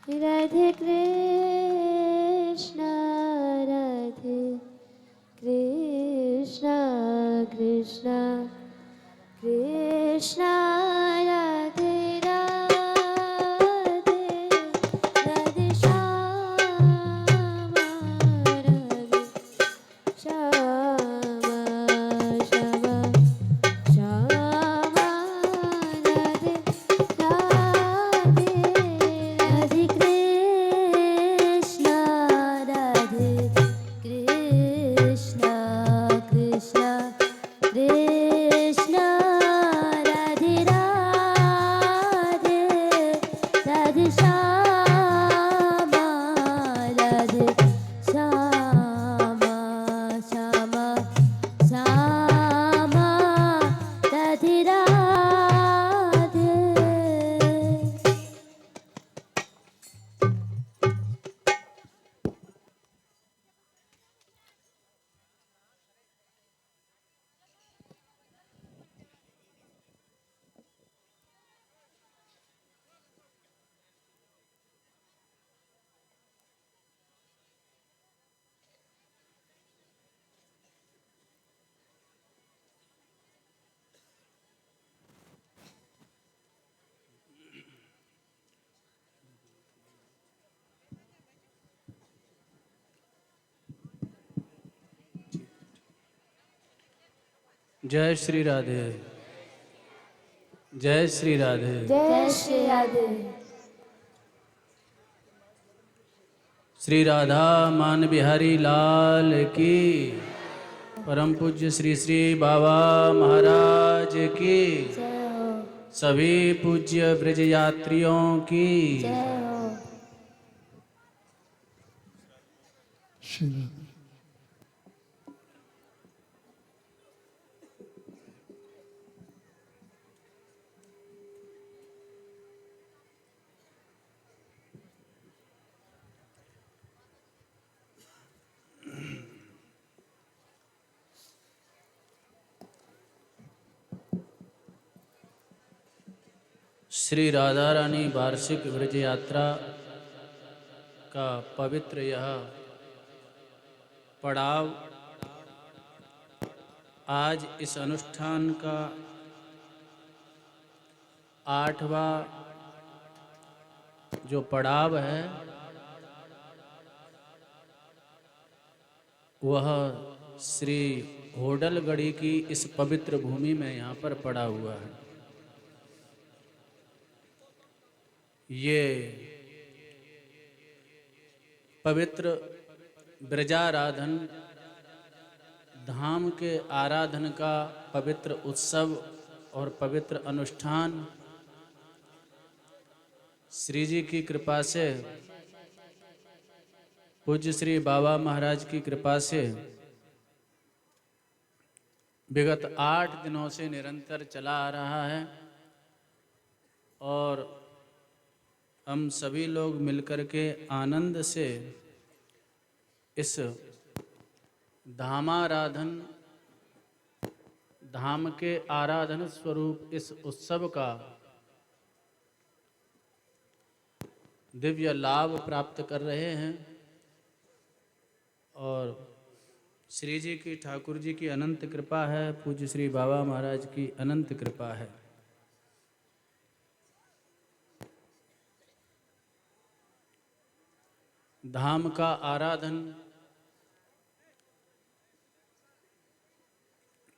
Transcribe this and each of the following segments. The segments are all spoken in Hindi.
राधे कृष्णा राधे कृष्णा कृष्णा कृष्णा राधे राधे राधे श्याम राधे श्याम श्याम श्याम राधे राधे राधे कृष्णा राधे कृष्णा कृष्णा कृष्णा राधे राधे राधे श्याम राधे श्याम श्याम श्याम राधे राधे। जय श्री राधे, जय श्री राधे। जय श्री राधे। श्री राधा मान बिहारी लाल की, परम पूज्य श्री श्री बाबा महाराज की, जय हो सभी पूज्य ब्रज यात्रियों की। जय हो। श्री राधा रानी वार्षिक ब्रज यात्रा का पवित्र यह पड़ाव आज इस अनुष्ठान का 8वां जो पड़ाव है वह श्री होडलगढ़ी की इस पवित्र भूमि में यहाँ पर पड़ा हुआ है। ये पवित्र ब्रजाराधन धाम के आराधन का पवित्र उत्सव और पवित्र अनुष्ठान श्री जी की कृपा से, पूज्य श्री बाबा महाराज की कृपा से विगत 8 दिनों से निरंतर चला आ रहा है और हम सभी लोग मिलकर के आनंद से इस धामाराधन धाम के आराधन स्वरूप इस उत्सव का दिव्य लाभ प्राप्त कर रहे हैं और श्री जी की, ठाकुर जी की अनंत कृपा है, पूज्य श्री बाबा महाराज की अनंत कृपा है। धाम का आराधन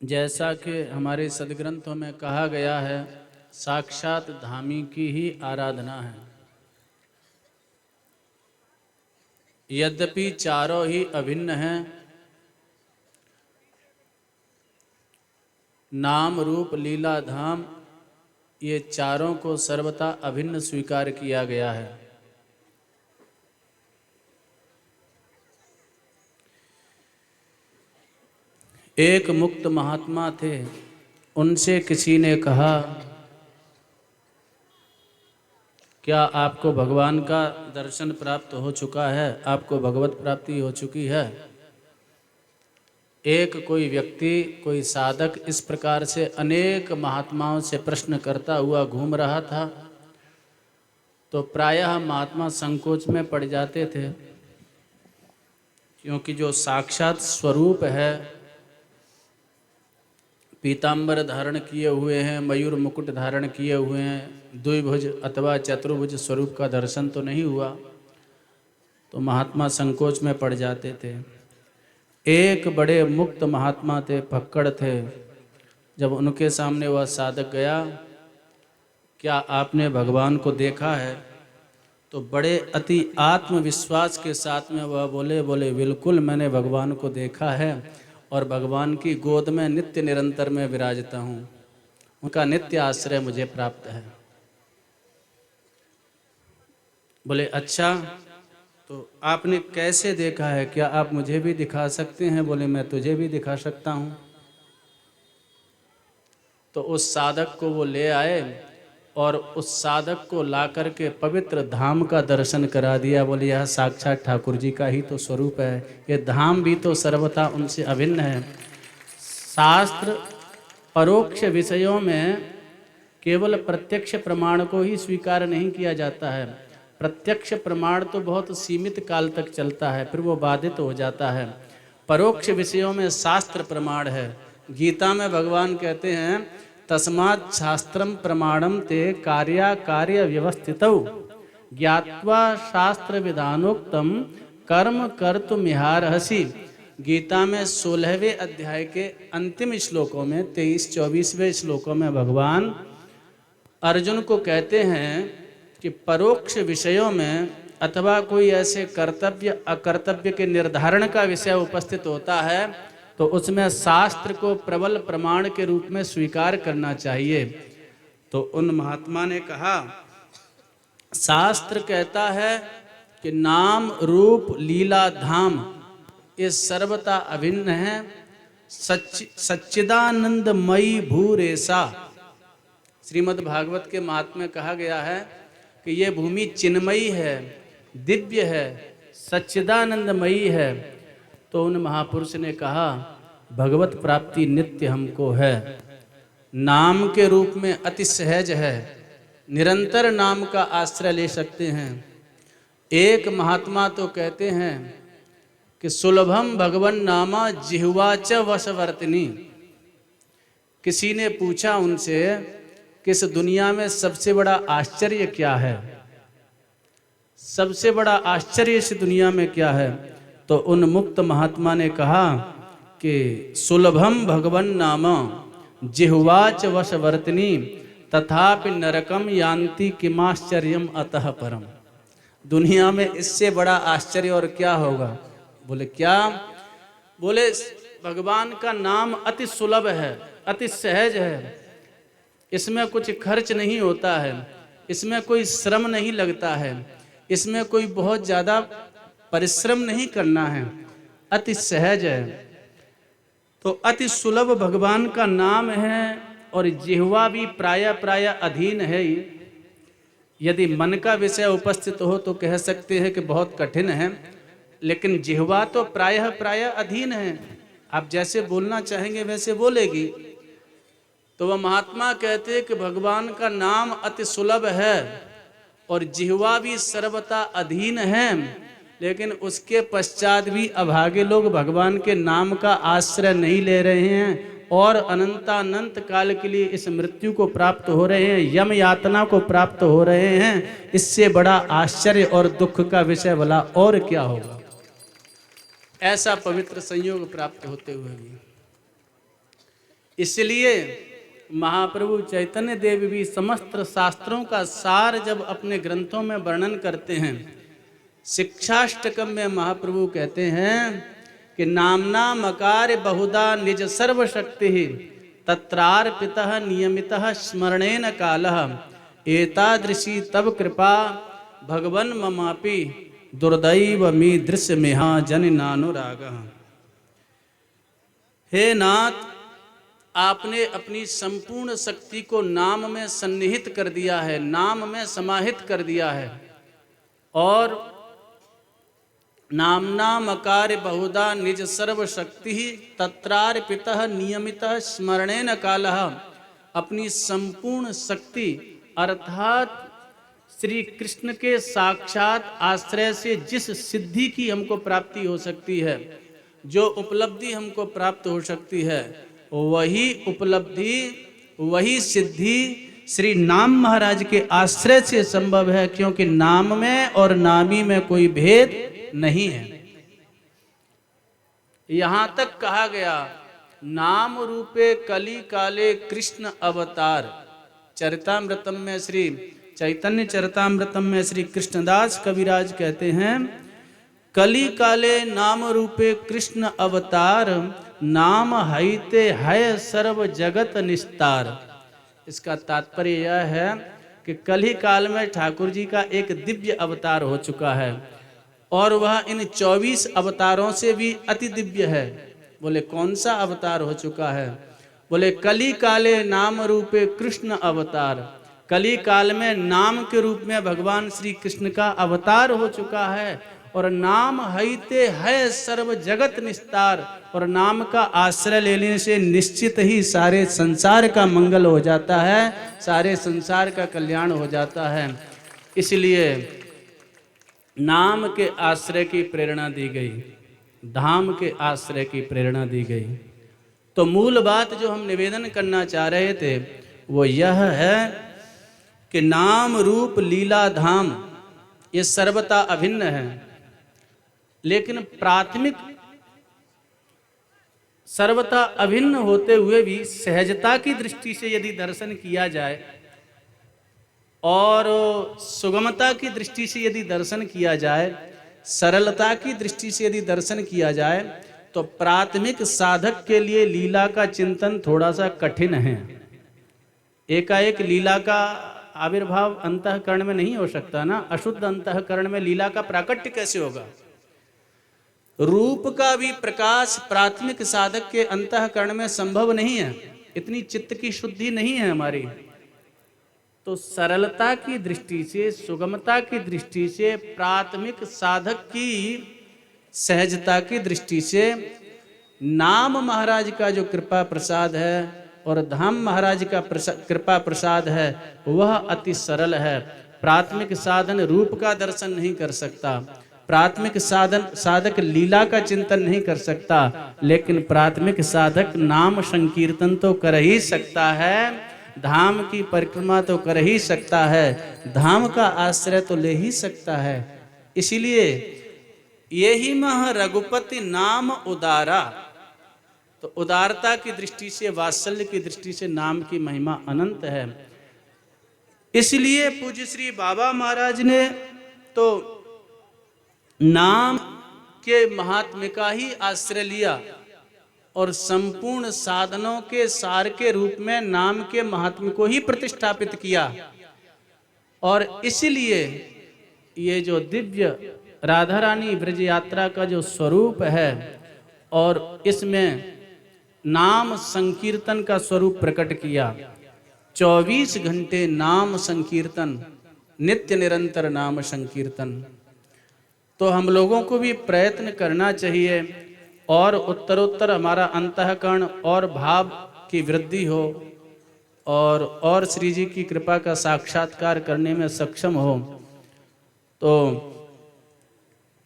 जैसा कि हमारे सदग्रंथों में कहा गया है, साक्षात धामी की ही आराधना है। यद्यपि चारों ही अभिन्न हैं, नाम रूप लीला धाम, ये चारों को सर्वथा अभिन्न स्वीकार किया गया है। एक मुक्त महात्मा थे, उनसे किसी ने कहा, क्या आपको भगवान का दर्शन प्राप्त हो चुका है? आपको भगवत प्राप्ति हो चुकी है? एक कोई व्यक्ति, कोई साधक इस प्रकार से अनेक महात्माओं से प्रश्न करता हुआ घूम रहा था तो प्रायः महात्मा संकोच में पड़ जाते थे, क्योंकि जो साक्षात स्वरूप है, पीतांबर धारण किए हुए हैं, मयूर मुकुट धारण किए हुए हैं, द्विभुज अथवा चतुर्भुज स्वरूप का दर्शन तो नहीं हुआ, तो महात्मा संकोच में पड़ जाते थे। एक बड़े मुक्त महात्मा थे, फक्कड़ थे। जब उनके सामने वह साधक गया, क्या आपने भगवान को देखा है? तो बड़े अति आत्मविश्वास के साथ में वह बोले बिल्कुल मैंने भगवान को देखा है और भगवान की गोद में नित्य निरंतर में विराजता हूँ, उनका नित्य आश्रय मुझे प्राप्त है। बोले अच्छा, तो आपने कैसे देखा है, क्या आप मुझे भी दिखा सकते हैं? बोले मैं तुझे भी दिखा सकता हूँ। तो उस साधक को वो ले आए और उस साधक को ला करके पवित्र धाम का दर्शन करा दिया। बोले यह साक्षात ठाकुर जी का ही तो स्वरूप है, ये धाम भी तो सर्वथा उनसे अभिन्न है। शास्त्र परोक्ष विषयों में केवल प्रत्यक्ष प्रमाण को ही स्वीकार नहीं किया जाता है। प्रत्यक्ष प्रमाण तो बहुत सीमित काल तक चलता है, फिर वो बाधित हो जाता है। परोक्ष विषयों में शास्त्र प्रमाण है। गीता में भगवान कहते हैं तस्मात् शास्त्रम प्रमाणम ते कार्य व्यवस्थितौ ज्ञात्वा शास्त्र विधानोक्तम कर्म कर्तुमिहारहसि। गीता में 16वें अध्याय के अंतिम श्लोकों में 23-24वें श्लोकों में भगवान अर्जुन को कहते हैं कि परोक्ष विषयों में अथवा कोई ऐसे कर्तव्य अकर्तव्य के निर्धारण का विषय उपस्थित होता है तो उसमें शास्त्र को प्रबल प्रमाण के रूप में स्वीकार करना चाहिए। तो उन महात्मा ने कहा शास्त्र कहता है कि नाम रूप लीला धाम ये सर्वथा अभिन्न है। सच्चिदानंदमयी भूरेसा, श्रीमद् भागवत के महात्म्य में कहा गया है कि ये भूमि चिन्मयी है, दिव्य है, सच्चिदानंदमयी है। तो उन महापुरुष ने कहा भगवत प्राप्ति नित्य हमको है, नाम के रूप में अति सहज है, निरंतर नाम का आश्रय ले सकते हैं। एक महात्मा तो कहते हैं कि सुलभम भगवन नामा जिह्वा च वशवर्तिनी। किसी ने पूछा उनसे कि इस दुनिया में सबसे बड़ा आश्चर्य क्या है, सबसे बड़ा आश्चर्य इस दुनिया में क्या है? तो उन मुक्त महात्मा ने कहा कि सुलभम भगवन नाम जिह्वाच वशवर्तिनी तथापि नरकम यान्ति किमाश्चर्यम अतः परम। दुनिया में इससे बड़ा आश्चर्य और क्या होगा? बोले क्या? बोले भगवान का नाम अति सुलभ है, अति सहज है, इसमें कुछ खर्च नहीं होता है, इसमें कोई श्रम नहीं लगता है, इसमें कोई बहुत ज़्यादा परिश्रम नहीं करना है, अति सहज है। तो अति सुलभ भगवान का नाम है और जिह्वा भी प्राय अधीन है। यदि मन का विषय उपस्थित हो तो कह सकते हैं कि बहुत कठिन है, लेकिन जिह्वा तो प्राय अधीन है, आप जैसे बोलना चाहेंगे वैसे बोलेगी। तो वह महात्मा कहते हैं कि भगवान का नाम अति सुलभ है और जिह्वा भी सर्वथा अधीन है, लेकिन उसके पश्चात भी अभागे लोग भगवान के नाम का आश्रय नहीं ले रहे हैं और अनंतानंत काल के लिए इस मृत्यु को प्राप्त हो रहे हैं, यम यातना को प्राप्त हो रहे हैं। इससे बड़ा आश्चर्य और दुख का विषय भला और क्या होगा? ऐसा पवित्र संयोग प्राप्त होते हुए भी। इसलिए महाप्रभु चैतन्य देव भी समस्त शास्त्रों का सार जब अपने ग्रंथों में वर्णन करते हैं, शिक्षाष्टकम में महाप्रभु कहते हैं कि नामना मकार बहुधा निज सर्वशक्ति तत्रार्पितः नियमितः स्मरणेन कालः एतादृशी तब कृपा भगवन् ममापि दुर्दैव मी दृश्य मेहा जननानुरागः। हे नाथ, आपने अपनी संपूर्ण शक्ति को नाम में सन्निहित कर दिया है, नाम में समाहित कर दिया है। और नामना मकार बहुधा निज सर्वशक्ति तत्रार्पितः नियमितः स्मरणेन कालः, अपनी संपूर्ण शक्ति अर्थात श्री कृष्ण के साक्षात आश्रय से जिस सिद्धि की हमको प्राप्ति हो सकती है, जो उपलब्धि हमको प्राप्त हो सकती है, वही उपलब्धि, वही सिद्धि श्री नाम महाराज के आश्रय से संभव है, क्योंकि नाम में और नामी में कोई भेद नहीं है। यहां तक कहा गया, नाम रूपे कली काले कृष्ण अवतार। चरितामृतम में, श्री चैतन्य चरितामृतम में श्री कृष्णदास कविराज कहते हैं, कली काले नाम रूपे कृष्ण अवतार, नाम हईते है सर्व जगत निस्तार। इसका तात्पर्य यह है कि कली काल में ठाकुर जी का एक दिव्य अवतार हो चुका है, और वह इन 24 अवतारों से भी अति दिव्य है। बोले कौन सा अवतार हो चुका है? बोले कली काले नाम रूपे कृष्ण अवतार। कली काल में नाम के रूप में भगवान श्री कृष्ण का अवतार हो चुका है, और नाम हईते है सर्व जगत निस्तार। और नाम का आश्रय लेने से निश्चित ही सारे संसार का मंगल हो जाता है, सारे संसार का कल्याण हो जाता है। इसलिए नाम के आश्रय की प्रेरणा दी गई, धाम के आश्रय की प्रेरणा दी गई। तो मूल बात जो हम निवेदन करना चाह रहे थे वो यह है कि नाम रूप लीला धाम ये सर्वथा अभिन्न है, लेकिन प्राथमिक सर्वथा अभिन्न होते हुए भी सहजता की दृष्टि से यदि दर्शन किया जाए और सुगमता की दृष्टि से यदि दर्शन किया जाए, सरलता की दृष्टि से यदि दर्शन किया जाए, तो प्राथमिक साधक के लिए लीला का चिंतन थोड़ा सा कठिन है। एकाएक लीला का आविर्भाव अंतःकरण में नहीं हो सकता ना। अशुद्ध अंतःकरण में लीला का प्राकट्य कैसे होगा? रूप का भी प्रकाश प्राथमिक साधक के अंतःकरण में संभव नहीं है, इतनी चित्त की शुद्धि नहीं है हमारी। तो सरलता की दृष्टि से, सुगमता की दृष्टि से, प्राथमिक साधक की सहजता की दृष्टि से नाम महाराज का जो कृपा प्रसाद है और धाम महाराज का कृपा प्रसाद है वह अति सरल है। प्राथमिक साधन रूप का दर्शन नहीं कर सकता, प्राथमिक साधक लीला का चिंतन नहीं कर सकता, लेकिन प्राथमिक साधक नाम संकीर्तन तो कर ही सकता है, धाम की परिक्रमा तो कर ही सकता है, धाम का आश्रय तो ले ही सकता है। इसीलिए यही मह रघुपति नाम उदारा। तो उदारता की दृष्टि से, वात्सल्य की दृष्टि से नाम की महिमा अनंत है। इसलिए पूज्य श्री बाबा महाराज ने तो नाम के महात्म्य का ही आश्रय लिया और संपूर्ण साधनों के सार के रूप में नाम के महात्म्य को ही प्रतिष्ठापित किया। और इसलिए ये जो दिव्य राधा रानी ब्रज यात्रा का जो स्वरूप है और इसमें नाम संकीर्तन का स्वरूप प्रकट किया। 24 घंटे नाम संकीर्तन, नित्य निरंतर नाम संकीर्तन। तो हम लोगों को भी प्रयत्न करना चाहिए और उत्तरोत्तर हमारा अंतःकरण और भाव की वृद्धि हो और श्री जी की कृपा का साक्षात्कार करने में सक्षम हो। तो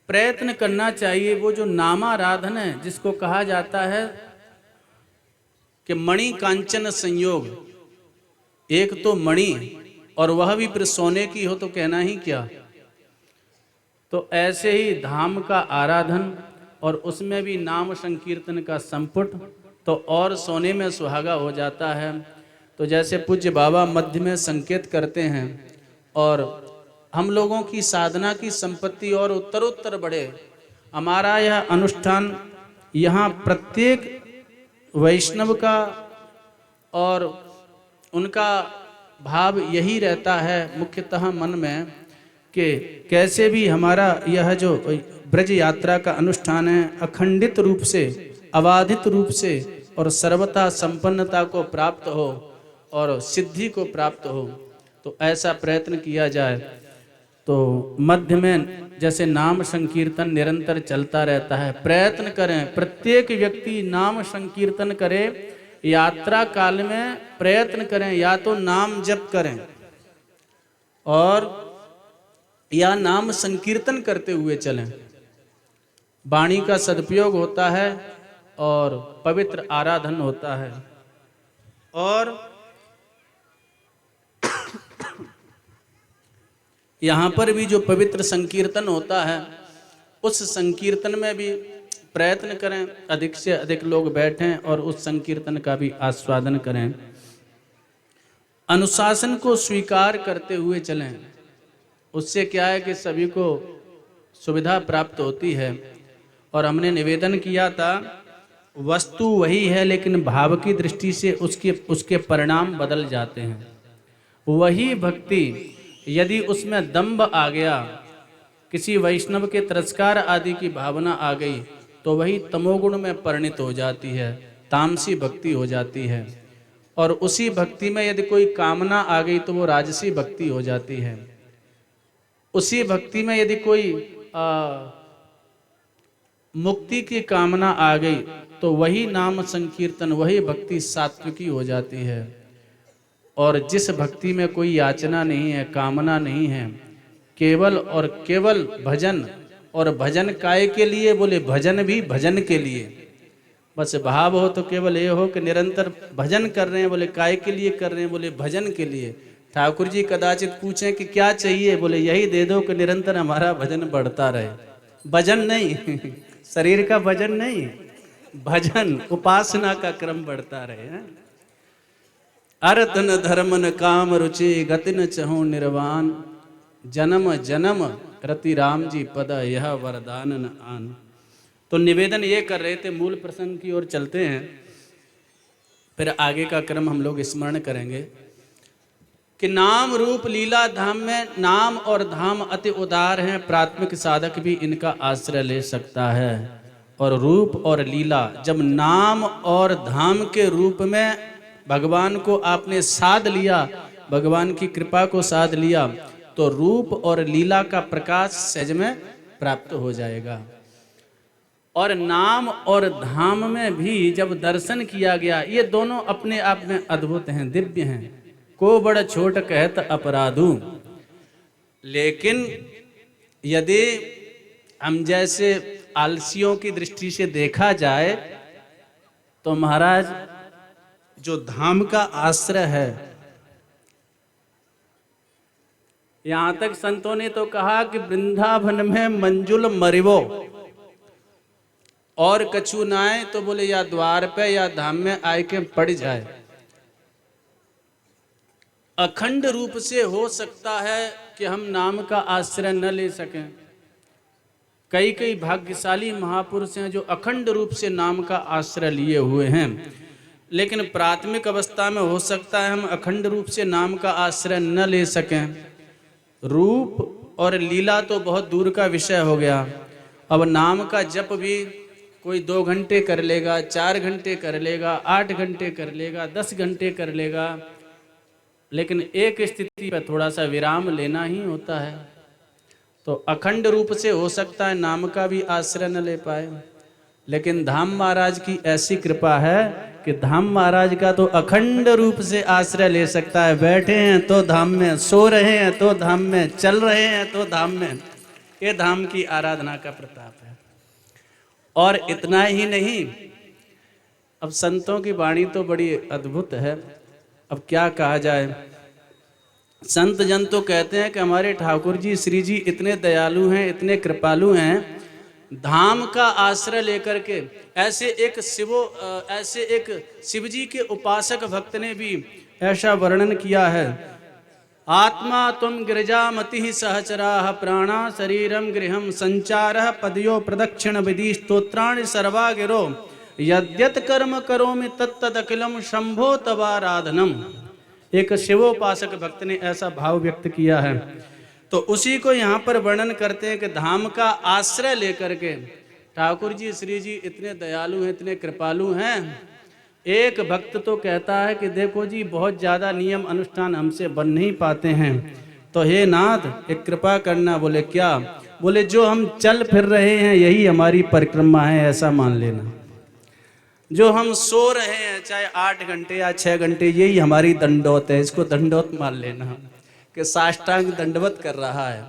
प्रयत्न करना चाहिए। वो जो नामाराधन है जिसको कहा जाता है कि मणि कांचन संयोग, एक तो मणि और वह भी फिर सोने की हो तो कहना ही क्या। तो ऐसे ही धाम का आराधन और उसमें भी नाम संकीर्तन का संपुट तो और सोने में सुहागा हो जाता है। तो जैसे पूज्य बाबा मध्य में संकेत करते हैं और हम लोगों की साधना की संपत्ति और उत्तरोत्तर बढ़े। हमारा यह अनुष्ठान यहाँ प्रत्येक वैष्णव का और उनका भाव यही रहता है मुख्यतः मन में कि कैसे भी हमारा यह जो ब्रज यात्रा का अनुष्ठान है अखंडित रूप से, अबाधित रूप से और सर्वथा संपन्नता को प्राप्त हो और सिद्धि को प्राप्त हो। तो ऐसा प्रयत्न किया जाए। तो मध्य में जैसे नाम संकीर्तन निरंतर चलता रहता है, प्रयत्न करें, प्रत्येक व्यक्ति नाम संकीर्तन करे। यात्रा काल में प्रयत्न करें, या तो नाम जप करें और या नाम संकीर्तन करते हुए चलें। वाणी का सदुपयोग होता है और पवित्र आराधन होता है। और यहाँ पर भी जो पवित्र संकीर्तन होता है, उस संकीर्तन में भी प्रयत्न करें अधिक से अधिक लोग बैठें और उस संकीर्तन का भी आस्वादन करें। अनुशासन को स्वीकार करते हुए चलें। उससे क्या है कि सभी को सुविधा प्राप्त होती है। और हमने निवेदन किया था, वस्तु वही है लेकिन भाव की दृष्टि से उसके परिणाम बदल जाते हैं। वही भक्ति यदि उसमें दंभ आ गया, किसी वैष्णव के तिरस्कार आदि की भावना आ गई, तो वही तमोगुण में परिणित हो जाती है, तामसी भक्ति हो जाती है। और उसी भक्ति में यदि कोई कामना आ गई तो वो राजसी भक्ति हो जाती है। उसी भक्ति में यदि कोई मुक्ति की कामना आ गई तो वही नाम संकीर्तन, वही भक्ति सात्विकी हो जाती है। और जिस भक्ति में कोई याचना नहीं है, कामना नहीं है, केवल और केवल भजन, और भजन काय के लिए, बोले भजन भी भजन के लिए। बस भाव हो तो केवल ये हो कि निरंतर भजन कर रहे हैं, बोले काय के लिए कर रहे हैं, बोले भजन के लिए। ठाकुर जी कदाचित पूछें कि क्या चाहिए, बोले यही दे दो कि निरंतर हमारा भजन बढ़ता रहे। भजन नहीं शरीर का भजन नहीं, भजन उपासना का क्रम बढ़ता रहे। अर्थ न धर्म न काम रुचि गति न चहु निर्वाण, जन्म जन्म रति राम जी पद यह वरदान न आन। तो निवेदन ये कर रहे थे, मूल प्रसंग की ओर चलते हैं, फिर आगे का क्रम हम लोग स्मरण करेंगे कि नाम रूप लीला धाम में नाम और धाम अति उदार हैं। प्राथमिक साधक भी इनका आश्रय ले सकता है। और रूप और लीला, जब नाम और धाम के रूप में भगवान को आपने साध लिया, भगवान की कृपा को साध लिया, तो रूप और लीला का प्रकाश सहज में प्राप्त हो जाएगा। और नाम और धाम में भी जब दर्शन किया गया, ये दोनों अपने आप में अद्भुत हैं, दिव्य हैं। को बड़ छोट कहत अपराधु। लेकिन यदि हम जैसे आलसियों की दृष्टि से देखा जाए तो महाराज जो धाम का आश्रय है, यहां तक संतों ने तो कहा कि वृंदावन में मंजुल मरिवो और कछु नाए, तो बोले या द्वार पे या धाम में आए के पड़ जाए। अखंड रूप से हो सकता है कि हम नाम का आश्रय न ले सकें। कई कई भाग्यशाली महापुरुष हैं जो अखंड रूप से नाम का आश्रय लिए हुए हैं। लेकिन प्राथमिक अवस्था में हो सकता है हम अखंड रूप से नाम का आश्रय न ले सकें। रूप और लीला तो बहुत दूर का विषय हो गया। अब नाम का जप भी कोई 2 घंटे कर लेगा, 4 घंटे कर लेगा, 8 घंटे कर लेगा, 10 घंटे कर लेगा, लेकिन एक स्थिति पर थोड़ा सा विराम लेना ही होता है। तो अखंड रूप से हो सकता है नाम का भी आश्रय न ले पाए, लेकिन धाम महाराज की ऐसी कृपा है कि धाम महाराज का तो अखंड रूप से आश्रय ले सकता है। बैठे हैं तो धाम में, सो रहे हैं तो धाम में, चल रहे हैं तो धाम में। ये धाम की आराधना का प्रताप है। और इतना ही नहीं, अब संतों की वाणी तो बड़ी अद्भुत है। अब क्या कहा जाए, संत जन तो कहते हैं कि हमारे ठाकुर जी श्री जी इतने दयालु हैं, इतने कृपालु हैं, धाम का आश्रय लेकर के ऐसे एक शिव जी के उपासक भक्त ने भी ऐसा वर्णन किया है। आत्मा तुम गिरिजामति सहचरा प्राणा शरीरम गृहम संचार पदयो प्रदक्षिण विधि स्तोत्राणि सर्वा गिरो यद्यत कर्म करोमि तत्तदखिलम शंभो तवाराधनम। एक शिवोपासक भक्त ने ऐसा भाव व्यक्त किया है। तो उसी को यहाँ पर वर्णन करते हैं कि धाम का आश्रय लेकर के ठाकुर जी श्री जी इतने दयालु हैं, इतने कृपालु हैं। एक भक्त तो कहता है कि देखो जी बहुत ज़्यादा नियम अनुष्ठान हमसे बन नहीं पाते हैं, तो हे नाथ एक कृपा करना। बोले क्या? बोले जो हम चल फिर रहे हैं यही हमारी परिक्रमा है, ऐसा मान लेना। जो हम सो रहे हैं चाहे 8 घंटे या 6 घंटे, यही हमारी दंडोत है, इसको दंडोत मान लेना कि साष्टांग दंडवत कर रहा है।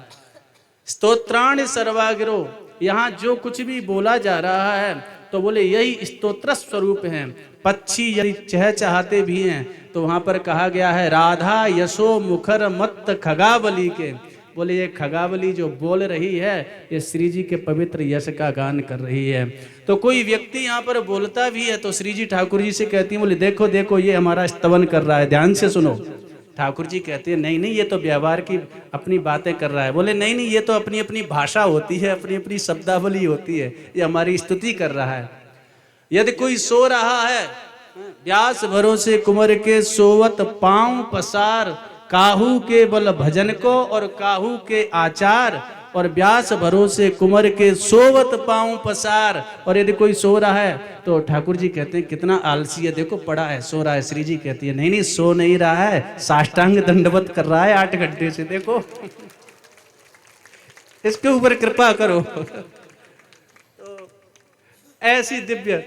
स्तोत्राणि सर्वागिरो, यहाँ जो कुछ भी बोला जा रहा है तो बोले यही स्तोत्र स्वरूप है। पक्षी यदि चहचहाते भी हैं तो वहां पर कहा गया है राधा यशो मुखर मत्त खगावली के, बोले ये खगावली जो बोल रही है ये श्री जी के पवित्र यश का गान कर रही है। तो कोई व्यक्ति यहाँ पर बोलता भी है तो श्री जी ठाकुर जी से कहती हैं, बोले देखो देखो ये हमारा स्तवन कर रहा है, ध्यान से सुनो। ठाकुर जी कहते हैं नहीं नहीं ये तो व्यवहार की अपनी बातें कर रहा है। बोले नहीं नहीं ये तो अपनी अपनी भाषा होती है, अपनी अपनी शब्दावली होती है, ये हमारी स्तुति कर रहा है। यदि कोई सो रहा है, व्यास भरोसे कुंवर के सोवत पांव पसार, काहू के बल भजन को और काहू के आचार, और व्यास भरोसे कुंवर के सोवत पांव पसार। और यदि कोई सो रहा है तो ठाकुर जी कहते हैं कितना आलसी है, देखो पड़ा है सो रहा है। श्री जी कहती है नहीं नहीं सो नहीं रहा है, साष्टांग दंडवत कर रहा है 8 घंटे से, देखो इसके ऊपर कृपा करो। तो ऐसी दिव्य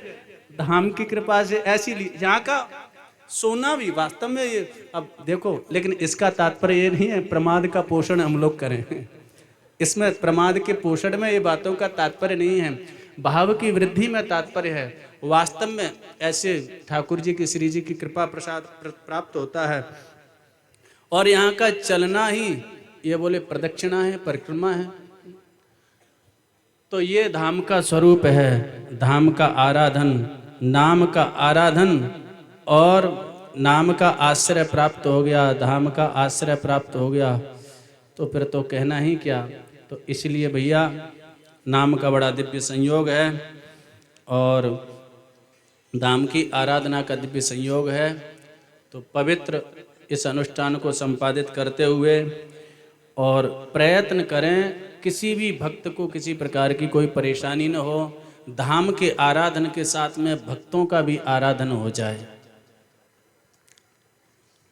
धाम की कृपा से ऐसी यहाँ का सोना भी वास्तव में ये अब देखो, लेकिन इसका तात्पर्य ये नहीं है प्रमाद का पोषण हम लोग करें, इसमें प्रमाद के पोषण में ये बातों का तात्पर्य नहीं है, भाव की वृद्धि में तात्पर्य है। वास्तव में ऐसे ठाकुर जी की श्री जी की कृपा प्रसाद प्राप्त होता है। और यहाँ का चलना ही ये बोले प्रदक्षिणा है, परिक्रमा है। तो ये धाम का स्वरूप है, धाम का आराधन, नाम का आराधन, और नाम का आश्रय प्राप्त हो गया, धाम का आश्रय प्राप्त हो गया तो फिर तो कहना ही क्या। तो इसलिए भैया नाम का बड़ा दिव्य संयोग है और धाम की आराधना का दिव्य संयोग है। तो पवित्र इस अनुष्ठान को संपादित करते हुए और प्रयत्न करें किसी भी भक्त को किसी प्रकार की कोई परेशानी न हो, धाम के आराधन के साथ में भक्तों का भी आराधन हो जाए।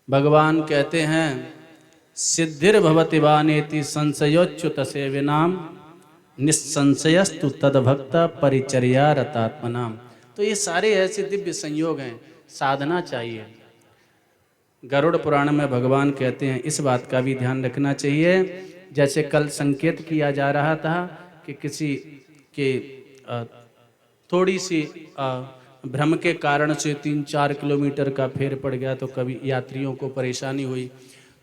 भगवान कहते हैं सिद्धिर भवति वानेति संशयोच्युत सेविनाम निस्संशयस्तु तद्भक्त परिचर्या रतात्मनाम। तो ये सारे ऐसे दिव्य संयोग हैं, साधना चाहिए। गरुड़ पुराण में भगवान कहते हैं इस बात का भी ध्यान रखना चाहिए, जैसे कल संकेत किया जा रहा था कि किसी के थोड़ी सी भ्रम के कारण से 3-4 किलोमीटर का फेर पड़ गया तो कभी यात्रियों को परेशानी हुई।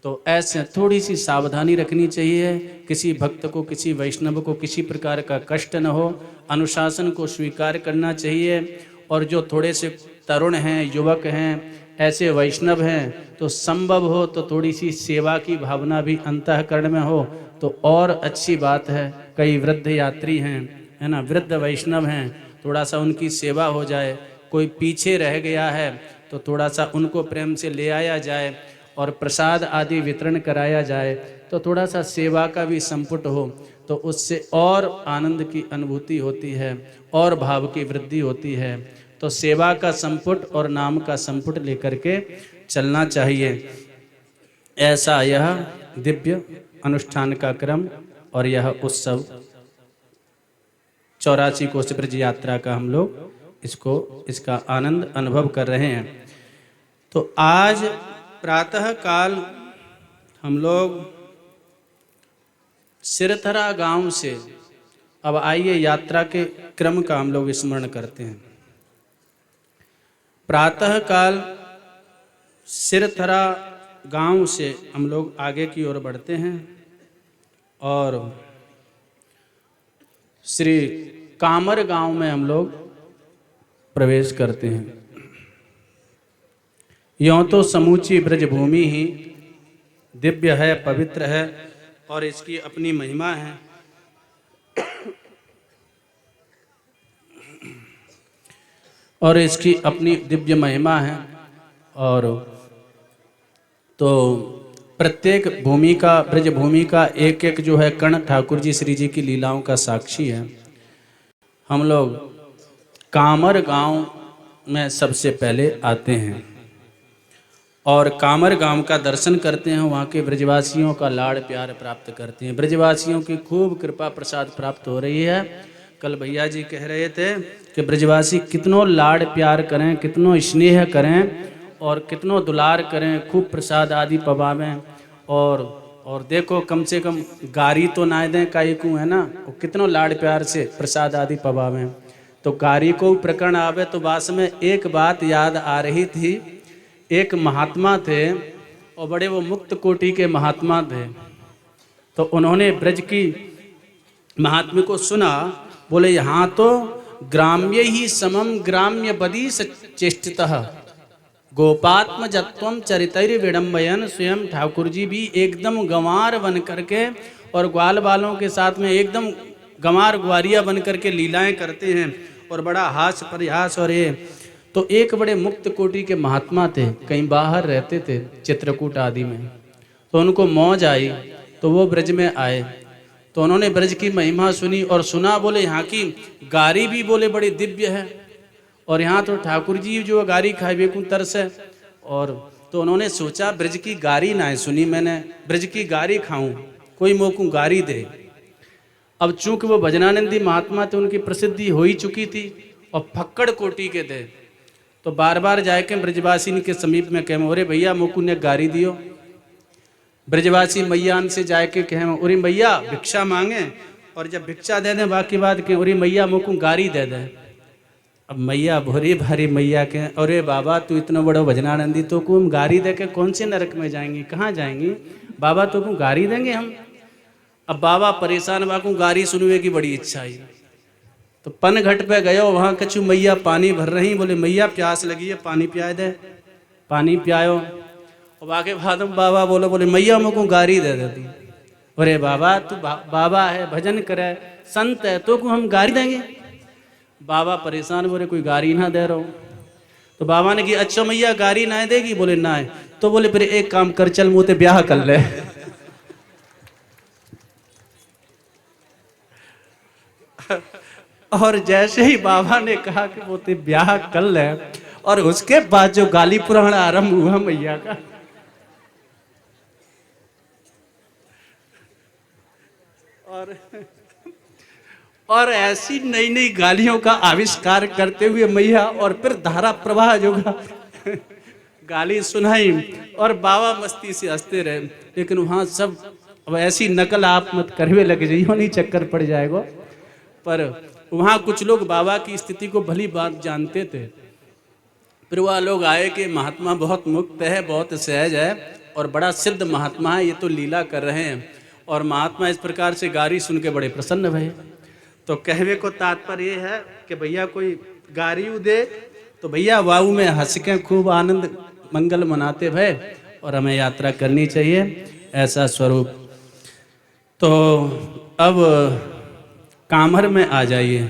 तो ऐसे थोड़ी सी सावधानी रखनी चाहिए, किसी भक्त को किसी वैष्णव को किसी प्रकार का कष्ट न हो, अनुशासन को स्वीकार करना चाहिए। और जो थोड़े से तरुण हैं, युवक हैं, ऐसे वैष्णव हैं तो संभव हो तो थोड़ी सी सेवा की भावना भी अंतःकरण में हो तो और अच्छी बात है। कई वृद्ध यात्री हैं, है ना, वृद्ध वैष्णव हैं, थोड़ा सा उनकी सेवा हो जाए। कोई पीछे रह गया है तो थोड़ा सा उनको प्रेम से ले आया जाए और प्रसाद आदि वितरण कराया जाए, तो थोड़ा सा सेवा का भी संपुट हो तो उससे और आनंद की अनुभूति होती है और भाव की वृद्धि होती है। तो सेवा का संपुट और नाम का संपुट लेकर के चलना चाहिए। ऐसा यह दिव्य अनुष्ठान का क्रम और यह उत्सव 84 कोष ब्रज यात्रा का हम लोग इसका आनंद अनुभव कर रहे हैं। तो आज प्रातः काल हम लोग सिरथरा गांव से, अब आइए यात्रा के क्रम का हम लोग स्मरण करते हैं। प्रातः काल सिरथरा गांव से हम लोग आगे की ओर बढ़ते हैं और श्री कामर गांव में हम लोग प्रवेश करते हैं। यों तो समूची ब्रजभूमि ही दिव्य है, पवित्र है और इसकी अपनी महिमा है। और इसकी अपनी दिव्य महिमा है। और तो प्रत्येक भूमि का, ब्रजभूमि का एक एक जो है कण ठाकुर जी श्री जी की लीलाओं का साक्षी है। हम लोग कामर गांव में सबसे पहले आते हैं और कामर गांव का दर्शन करते हैं, वहाँ के ब्रजवासियों का लाड़ प्यार प्राप्त करते हैं। ब्रजवासियों की खूब कृपा प्रसाद प्राप्त हो रही है। कल भैया जी कह रहे थे कि ब्रजवासी कितनों लाड़ प्यार करें, कितनों स्नेह करें और कितनों दुलार करें, खूब प्रसाद आदि पवावें और देखो कम से कम गारी तो ना दें काई को, है ना, वो कितनो लाड़ प्यार से प्रसाद आदि पवावे। तो गारी को प्रकरण आवे तो वास में एक बात याद आ रही थी। एक महात्मा थे और बड़े वो मुक्त कोटि के महात्मा थे। तो उन्होंने ब्रज की महात्म्य को सुना, बोले यहाँ तो ग्राम्य ही समम ग्राम्य बदी चेष्टितः गोपात्म जत्वम चरितैर विडम्बयन। स्वयं ठाकुर जी भी एकदम गंवार बन करके और ग्वाल बालों के साथ में एकदम गंवार ग्वारिया बन करके लीलाएं करते हैं और बड़ा हास परिहास। और ये तो एक बड़े मुक्त कोटि के महात्मा थे, कहीं बाहर रहते थे चित्रकूट आदि में। तो उनको मौज आई तो वो ब्रज में आए। तो उन्होंने ब्रज की महिमा सुनी और सुना, बोले यहाँ की गारी भी बोले बड़ी दिव्य है और यहाँ तो ठाकुर जी जो गारी खाए बेकूं तरस है। और तो उन्होंने सोचा ब्रज की गारी ना सुनी मैंने, ब्रज की गारी खाऊं, कोई मोकू गारी दे। अब चूंकि वो भजनानंदी महात्मा थे, उनकी प्रसिद्धि हो ही चुकी थी और फक्कड़ कोटि के थे। तो बार बार जाके ब्रजवासी के समीप में कहें, अरे भैया मोकू ने गारी दियो। ब्रजवासी मैयान से जाके कहें, अरे मैया भिक्षा मांगे, और जब भिक्षा दे दें बाकी बात कहें, अरे मैया मोकू गारी दे दें। अब मैया भोरी भारी मैया के, अरे बाबा तू इतना बड़ा भजनानंदी, तो को हम गारी दे के कौन से नरक में जाएंगी, कहाँ जाएंगी बाबा, तो को गारी देंगे हम। अब बाबा परेशान, बाकू गारी सुनवे की बड़ी इच्छा आई। तो पन घट पे गयो, वहाँ कछु मैया पानी भर रही, बोले मैया प्यास लगी है पानी पिया दे, पानी पियायो। और बाके बाद बाबा बोले मैया मुझको गारी दे देती। अरे बाबा तू बाबा है, भजन करे, संत है, तो को हम गारी देंगे। बाबा परेशान, बोले कोई गारी ना दे रहा हूँ। तो बाबा ने कि अच्छा मैया गारी ना देगी, बोले ना है। तो बोले फिर एक काम कर, चल मुँह ते ब्याह कर ले। और जैसे ही बाबा ने कहा कि वो ते ब्याह कर ले, और उसके बाद जो गाली पुराण आरंभ हुआ मैया का, और ऐसी नई नई गालियों का आविष्कार करते हुए मैया, और फिर धारा प्रवाह जो गाली सुनाई और बाबा मस्ती से हंसते रहे। लेकिन वहाँ सब अब ऐसी नकल आप मत करवे लग जाइए, नहीं चक्कर पड़ जाएगा। पर वहाँ कुछ लोग बाबा की स्थिति को भली बात जानते थे। फिर वह लोग आए कि महात्मा बहुत मुक्त है, बहुत सहज है और बड़ा सिद्ध महात्मा है, ये तो लीला कर रहे हैं। और महात्मा इस प्रकार से गारी सुन के बड़े प्रसन्न भये। तो कहवे को तात्पर्य ये है कि भैया कोई गारी दे तो भैया वाऊ में हंस के खूब आनंद मंगल मनाते भय, और हमें यात्रा करनी चाहिए, ऐसा स्वरूप। तो अब कामर में आ जाइए।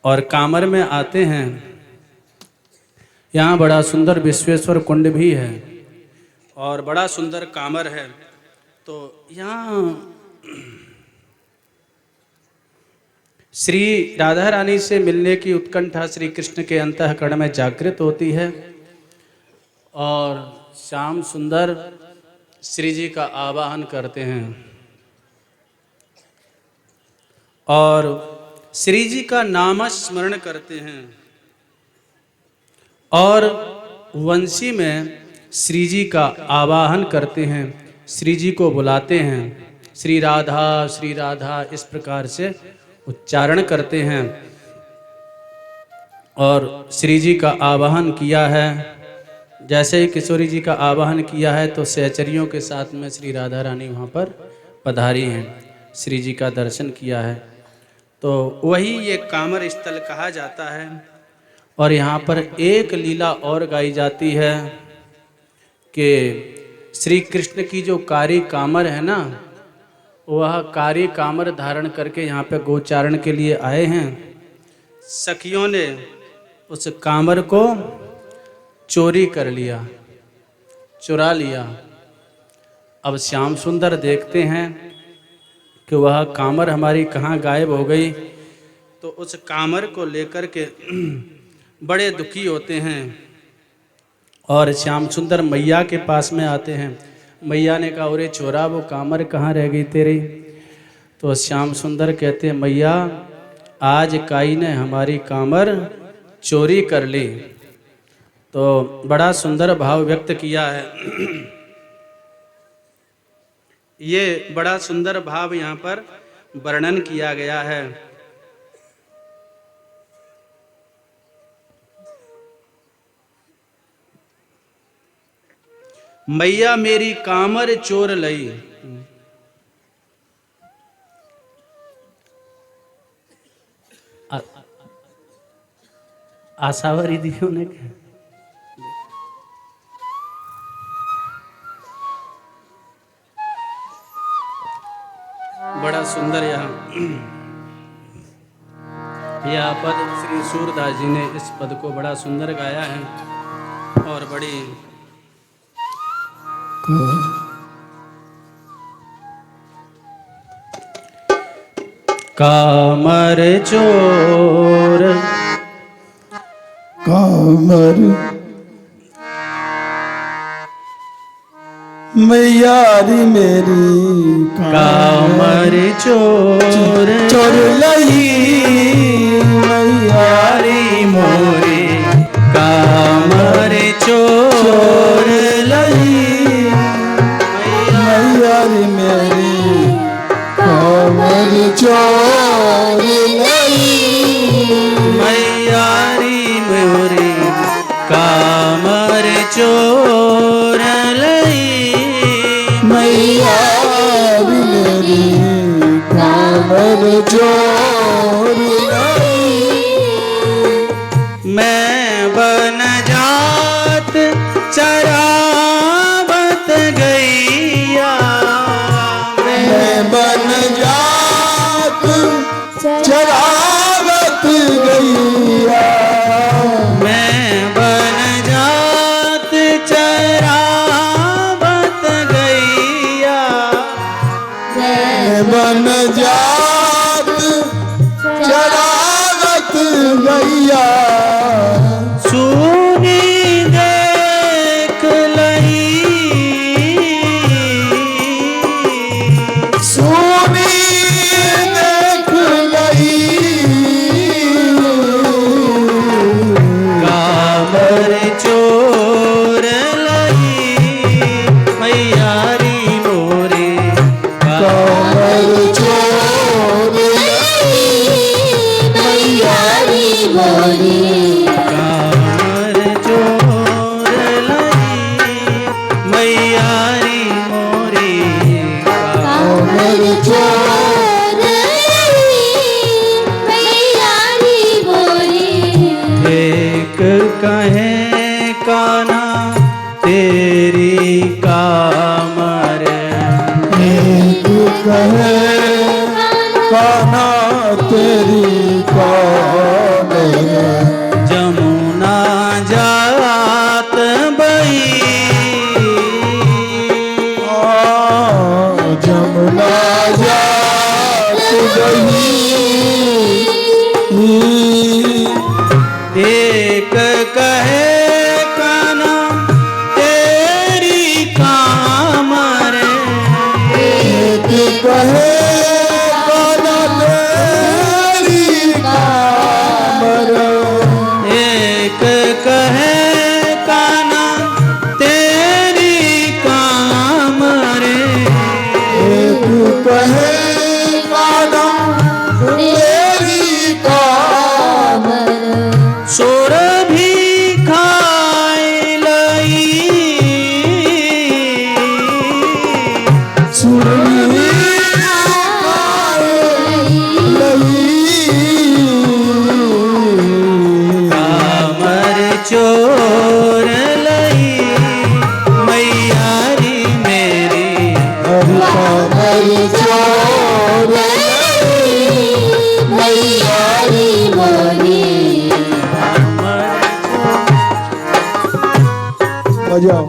और कामर में आते हैं, यहाँ बड़ा सुंदर विश्वेश्वर कुंड भी है और बड़ा सुंदर कामर है। तो यहाँ श्री राधा रानी से मिलने की उत्कंठा श्री कृष्ण के अंतःकरण में जागृत होती है। और श्याम सुंदर श्री जी का आवाहन करते हैं और श्री जी का नाम स्मरण करते हैं। और वंशी में श्री जी का आवाहन करते हैं, श्री जी को बुलाते हैं, श्री राधा इस प्रकार से उच्चारण करते हैं। और श्री जी का आवाहन किया है, जैसे ही किशोरी जी का आवाहन किया है तो सहचरियों के साथ में श्री राधा रानी वहाँ पर पधारी हैं, श्री जी का दर्शन किया है। तो वही ये कामर स्थल कहा जाता है। और यहाँ पर एक लीला और गाई जाती है कि श्री कृष्ण की जो कारी कामर है ना, वह कारी कामर धारण करके यहाँ पे गोचारण के लिए आए हैं। सखियों ने उस कामर को चोरी कर लिया, चुरा लिया। अब श्याम सुंदर देखते हैं कि वह कामर हमारी कहाँ गायब हो गई। तो उस कामर को लेकर के बड़े दुखी होते हैं और श्याम सुंदर मैया के पास में आते हैं। मैया ने कहा, अरे छोरा वो कामर कहाँ रह गई तेरी? तो श्याम सुंदर कहते हैं, मैया आज काई ने हमारी कामर चोरी कर ली। तो बड़ा सुंदर भाव व्यक्त किया है। ये बड़ा सुंदर भाव यहाँ पर वर्णन किया गया है। मैया मेरी कामर चोर लई, आशावरी दियो ने बड़ा सुंदर यह पद श्री सूरदास जी ने इस पद को बड़ा सुंदर गाया है और बड़ी कामर चोर कामर मैयारी मेरी कामर चोर चोर लई मैयारी यारी मोरे कामर चोर लई मैयारी मेरी कामर चोर लई मैयारी मोरे कामर चोर लई मैयारी मेरी कामर चोर लई मैं बन जात चरावत गैया मैं बन जात चरावत गैया मैं बन जात चरावत गैया मैं बन जात चरावत गैया सुनी देख लई सोनी देख लई कामर चोर लई मैयारी मोरे कामर चोर लई मैयारी मोरी कामर चोर लई मैयारी मोरे कामर चोर एक कहे काना तेरी कामर एक कहे कान्हा तेरी कामर जमुना जात बई जमुना जात गई एक कहे काना तेरी कामर एक कहे कान्हा तेरी कामर एक कहे काना तेरी कामर एक कहे कान्हा तेरी कामर सोर भी खाए लई सुरली कामर चोर लई मैयारी मेरी कामर चोर मैयारी मोरी बजाओ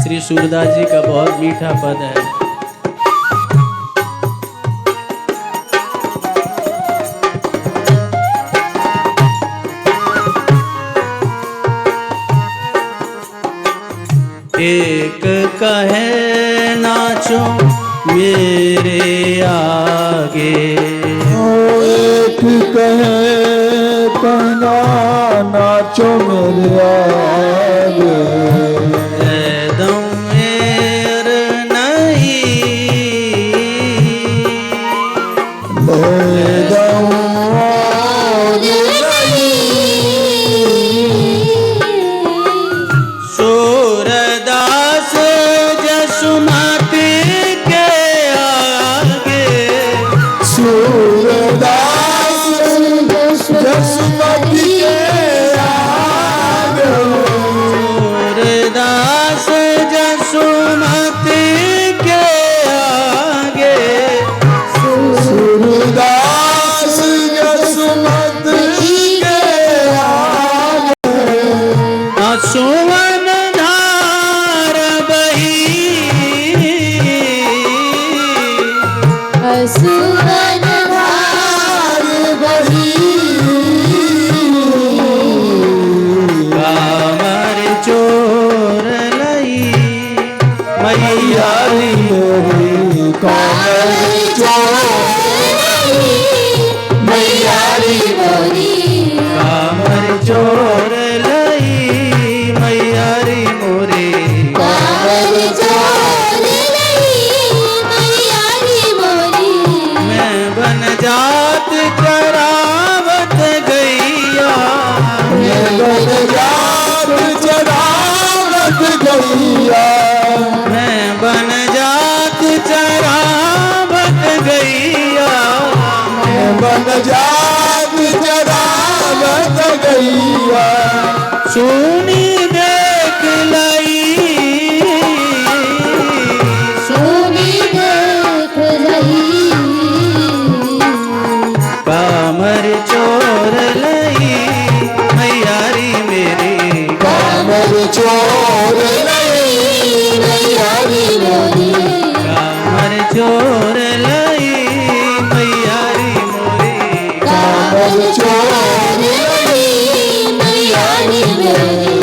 श्री सूरदास जी का बहुत मीठा पद है। एक कहे नाचो मेरे आगे एक एक कहे कहना नाचो मेरे आगे दम मेर नहीं ले दऊं सूरदास जसुमती के आगे सूरदास जसमती के आगे सूरदास जसुमती के आगे सूरदास जसमती के आगे सुवन धार बही असुवन धार बही कामर चोर लई मैया मेरी कामर चोरी मैयारी मोरी कामर चोर लई मैया री मोरे कामर चोर लई मैयारी मोरी मैं बन जात करावत गैया बन जात चरावत गैया मैं बन जात चरावत गैया बन जात चरावत गैया सुनी देख लई सोनी देख रही कामर चोर लई मैयारी मेरी कामर चोर नहीं मैयारी मोरी कामर चोर लई मैयारी मोरी कामर चोर नहीं मैयारी मोरी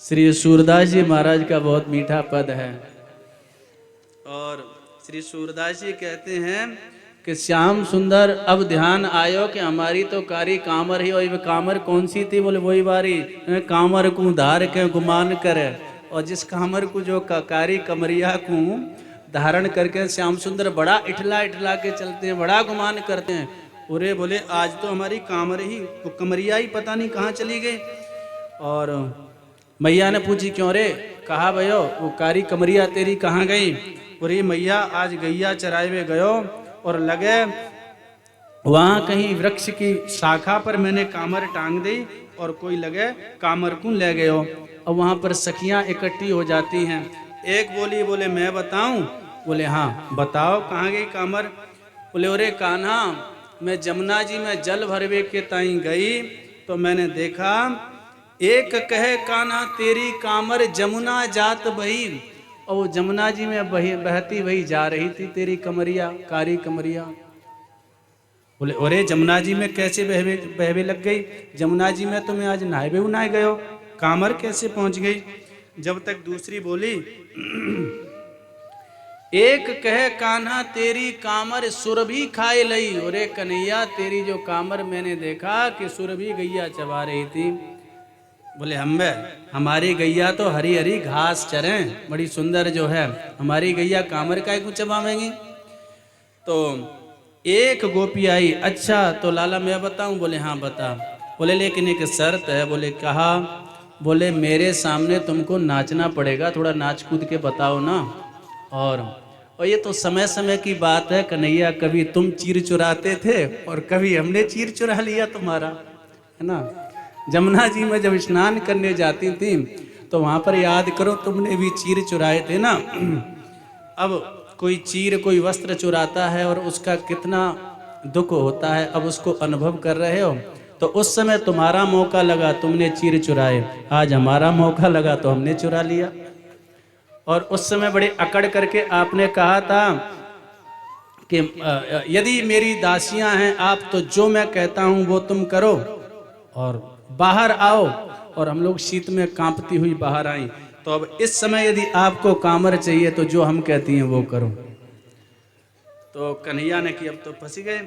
श्री सूरदास जी महाराज का बहुत मीठा पद है और श्री सूरदास जी कहते हैं कि श्याम सुंदर अब ध्यान आयो कि हमारी तो कारी कामर ही और कामर कौन सी थी बोले वही बारी कामर को धार के गुमान करे और जिस कामर को जो कारी कमरिया को धारण करके श्याम सुंदर बड़ा इठला इठला के चलते हैं बड़ा गुमान करते हैं। अरे बोले आज तो हमारी कामर ही वो कमरिया ही पता नहीं कहाँ चली गई। और मैया ने पूछी क्यों रे, कहा भयो वो कारी कमरिया तेरी कहाँ गई। बोले मैया आज गैया चराए में गयो और लगे वहाँ कहीं वृक्ष की शाखा पर मैंने कामर टांग दी और कोई लगे कामर को ले गयो और वहाँ पर सखियाँ इकट्ठी हो जाती हैं। एक बोली बोले मैं बताऊं, बोले हाँ बताओ कहाँ गई कामर। बोले अरे कान्हा मैं जमुना जी में जल भरवे के ताई गई तो मैंने देखा एक कहे कान्हा तेरी कामर जमुना जात बही और वो जमुना जी में बहती वही जा रही थी तेरी कमरिया कारी कमरिया। बोले अरे जमुना जी में कैसे बहवे लग गई, जमुना जी में तो मैं आज नहाए उनाए गयो कामर कैसे पहुंच गई। जब तक दूसरी बोली एक कहे कान्हा तेरी कामर सुरभि खाए लई। अरे कन्हैया तेरी जो कामर मैंने देखा कि सुरभि गैया चबा रही थी। बोले हमारी गैया तो हरी हरी घास चरे बड़ी सुंदर जो है हमारी गैया कामर का कुछ चबावेंगी। तो एक गोपी आई, अच्छा तो लाला मैं बताऊं। बोले हाँ बता। बोले लेकिन एक शर्त है। बोले कहा। बोले मेरे सामने तुमको नाचना पड़ेगा, थोड़ा नाच कूद के बताओ ना। और ये तो समय समय की बात है कन्हैया, कभी तुम चीर चुराते थे और कभी हमने चीर चुरा लिया तुम्हारा, है ना। जमुना जी में जब स्नान करने जाती थी तो वहाँ पर याद करो तुमने भी चीर चुराए थे ना। अब कोई चीर कोई वस्त्र चुराता है और उसका कितना दुख होता है, अब उसको अनुभव कर रहे हो। तो उस समय तुम्हारा मौका लगा तुमने चीर चुराए, आज हमारा मौका लगा तो हमने चुरा लिया। और उस समय बड़े अकड़ करके आपने कहा था कि यदि मेरी दासियां हैं आप तो जो मैं कहता हूं वो तुम करो और बाहर आओ। और हम लोग शीत में कांपती हुई बाहर आई। तो अब इस समय यदि आपको कामर चाहिए तो जो हम कहती हैं वो करो। तो कन्हैया ने कि अब तो फंस गए।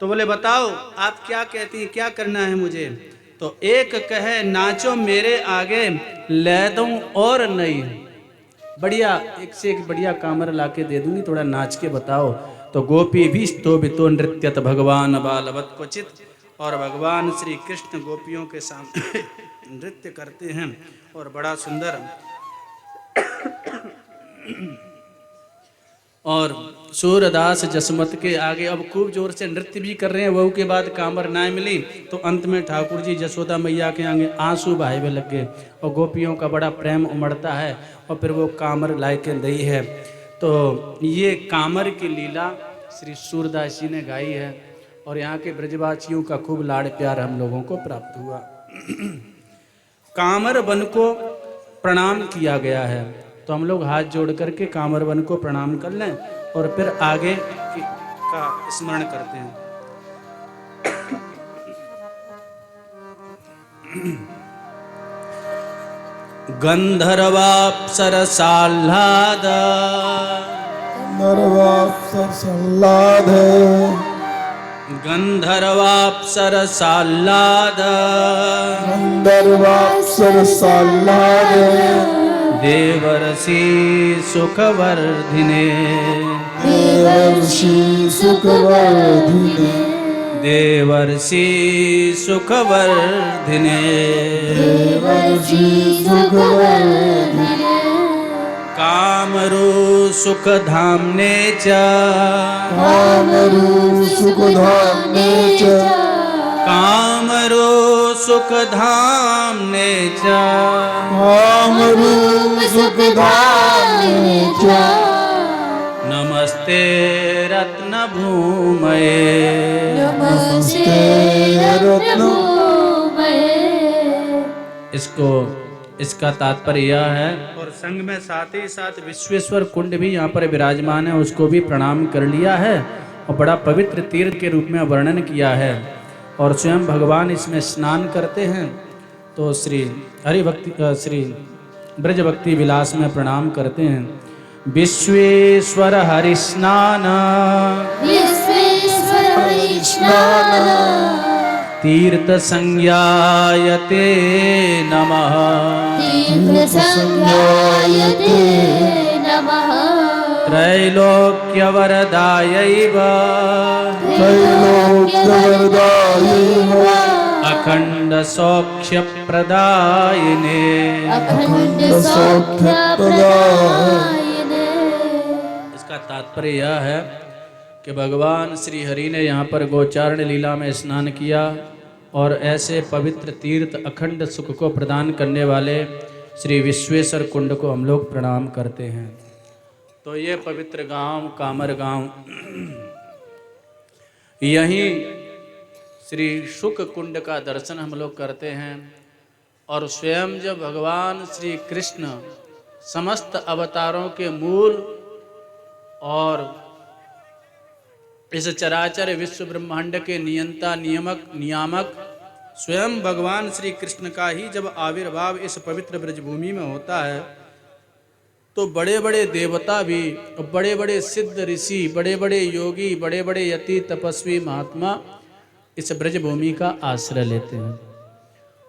तो बोले बताओ आप क्या कहती हैं, क्या करना है मुझे? तो एक कहे नाचो मेरे आगे ले दूं और नहीं, बढ़िया एक से एक बढ़िया कामर लाके दे दूंगी, थोड़ा नाच के बताओ। तो गोपी भी स्तोभितो नृत्यत भगवान बालवत क्वचित, और भगवान श्री कृष्ण गोपियों के सामने नृत्य करते हैं और बड़ा सुंदर। और सूरदास जसमत के आगे अब खूब जोर से नृत्य भी कर रहे हैं। वहू के बाद कामर ना मिली तो अंत में ठाकुर जी जसोदा मैया के आगे आंसू बहावे लग गए और गोपियों का बड़ा प्रेम उमड़ता है और फिर वो कामर लाए के दई है। तो ये कामर की लीला श्री सूरदास जी ने गाई है और यहाँ के ब्रजवासियों का खूब लाड़ प्यार हम लोगों को प्राप्त हुआ। कामर वन को प्रणाम किया गया है, तो हम लोग हाथ जोड़ करके कामर वन को प्रणाम कर लें और फिर आगे का स्मरण करते हैं। गंधर्वाप्सरसाह्लाद नरवाप्सरसाह्लाद गंधर्वाप्सरसाह्लाद गंधर्वाप्सरसाह्लाद देवर्षि सुखवर्धिने देवर्षि सुखवर्धिने देवर्षि सुखवर्धिने देवर्षि सुखवर्धिने कामरू सुखधाम्ने च कामरू सुखधाम्ने च कामरू सुखधाम्ने च कामरू सुखधाम्ने च नमस्ते रत्नभूमये नमस्ते रत्नभूमये। इसका तात्पर्य यह है, और संग में साथ ही साथ विश्वेश्वर कुंड भी यहाँ पर विराजमान है, उसको भी प्रणाम कर लिया है और बड़ा पवित्र तीर्थ के रूप में वर्णन किया है और स्वयं भगवान इसमें स्नान करते हैं। तो श्री हरिभक्ति श्री ब्रज भक्ति विलास में प्रणाम करते हैं। विश्वेश्वर हरिस्नान विश्वेश्वर हरिस्नान तीर्थ संज्ञायते नमः तीर्थ संज्ञायते नमः त्रैलोक्यवरदायैव त्रैलोक्यवरदायैव अखंड सौख्य प्रदायिने अखंड सौख्यप्रदायिने। इसका तात्पर्य यह है कि भगवान श्री हरि ने यहाँ पर गोचारण लीला में स्नान किया और ऐसे पवित्र तीर्थ अखंड सुख को प्रदान करने वाले श्री विश्वेश्वर कुंड को हम लोग प्रणाम करते हैं। तो ये पवित्र गांव कामर गांव, यहीं श्री शुक कुंड का दर्शन हम लोग करते हैं और स्वयं जब भगवान श्री कृष्ण समस्त अवतारों के मूल और इस चराचर विश्व ब्रह्मांड के नियंता नियामक स्वयं भगवान श्री कृष्ण का ही जब आविर्भाव इस पवित्र ब्रजभूमि में होता है तो बड़े बड़े देवता भी, बड़े बड़े सिद्ध ऋषि, बड़े बड़े योगी, बड़े बड़े यति तपस्वी महात्मा इस ब्रजभूमि का आश्रय लेते हैं।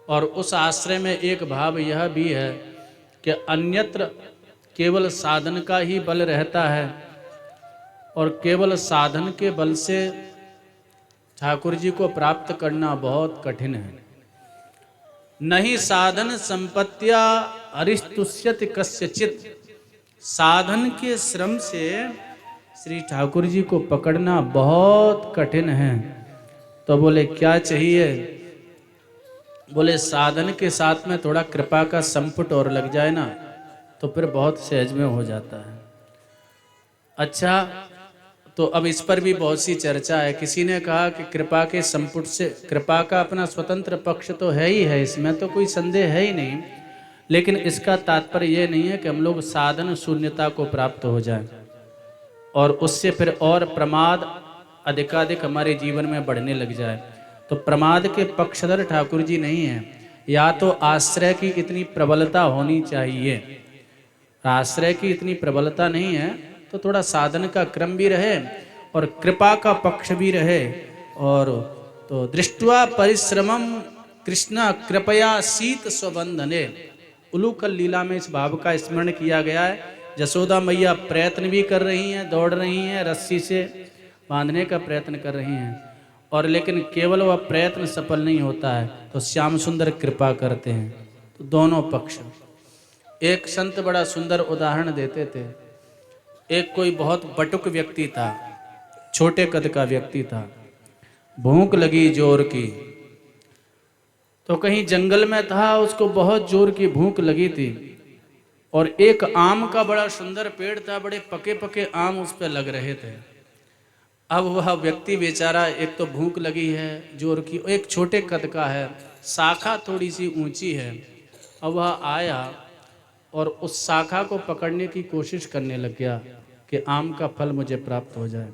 और उस आश्रय में एक भाव यह भी है कि अन्यत्र केवल साधन का ही बल रहता है और केवल साधन के बल से ठाकुर जी को प्राप्त करना बहुत कठिन है। नहीं साधन संपत्तिया अरिस्तुष्यति कस्यचित्, साधन के श्रम से श्री ठाकुर जी को पकड़ना बहुत कठिन है। तो बोले क्या चाहिए? बोले साधन के साथ में थोड़ा कृपा का संपुट और लग जाए ना तो फिर बहुत सहज में हो जाता है। अच्छा, तो अब इस पर भी बहुत सी चर्चा है। किसी ने कहा कि कृपा के संपुट से, कृपा का अपना स्वतंत्र पक्ष तो है ही है, इसमें तो कोई संदेह है ही नहीं, लेकिन इसका तात्पर्य ये नहीं है कि हम लोग साधन शून्यता को प्राप्त हो जाए और उससे फिर और प्रमाद अधिकाधिक हमारे जीवन में बढ़ने लग जाए। तो प्रमाद के पक्षधर ठाकुर जी नहीं है। या तो आश्रय की इतनी प्रबलता होनी चाहिए, आश्रय की इतनी प्रबलता नहीं है तो थोड़ा साधन का क्रम भी रहे और कृपा का पक्ष भी रहे। और तो दृष्टवा परिश्रमम कृष्ण कृपया शीत स्वबंधने, उलूकल लीला में इस भाव का स्मरण किया गया है। यशोदा मैया प्रयत्न भी कर रही हैं, दौड़ रही हैं, रस्सी से बांधने का प्रयत्न कर रही हैं, और लेकिन केवल वह प्रयत्न सफल नहीं होता है तो श्याम सुंदर कृपा करते हैं। तो दोनों पक्ष। एक संत बड़ा सुंदर उदाहरण देते थे। एक कोई बहुत बटुक व्यक्ति था, छोटे कद का व्यक्ति था, भूख लगी जोर की, तो कहीं जंगल में था, उसको बहुत जोर की भूख लगी थी, और एक आम का बड़ा सुंदर पेड़ था, बड़े पके पके आम उस पर लग रहे थे। अब वह व्यक्ति बेचारा, एक तो भूख लगी है जोर की, एक छोटे कद का है, शाखा थोड़ी सी ऊंची है। अब वह आया और उस शाखा को पकड़ने की कोशिश करने लग गया कि आम का फल मुझे प्राप्त हो जाए।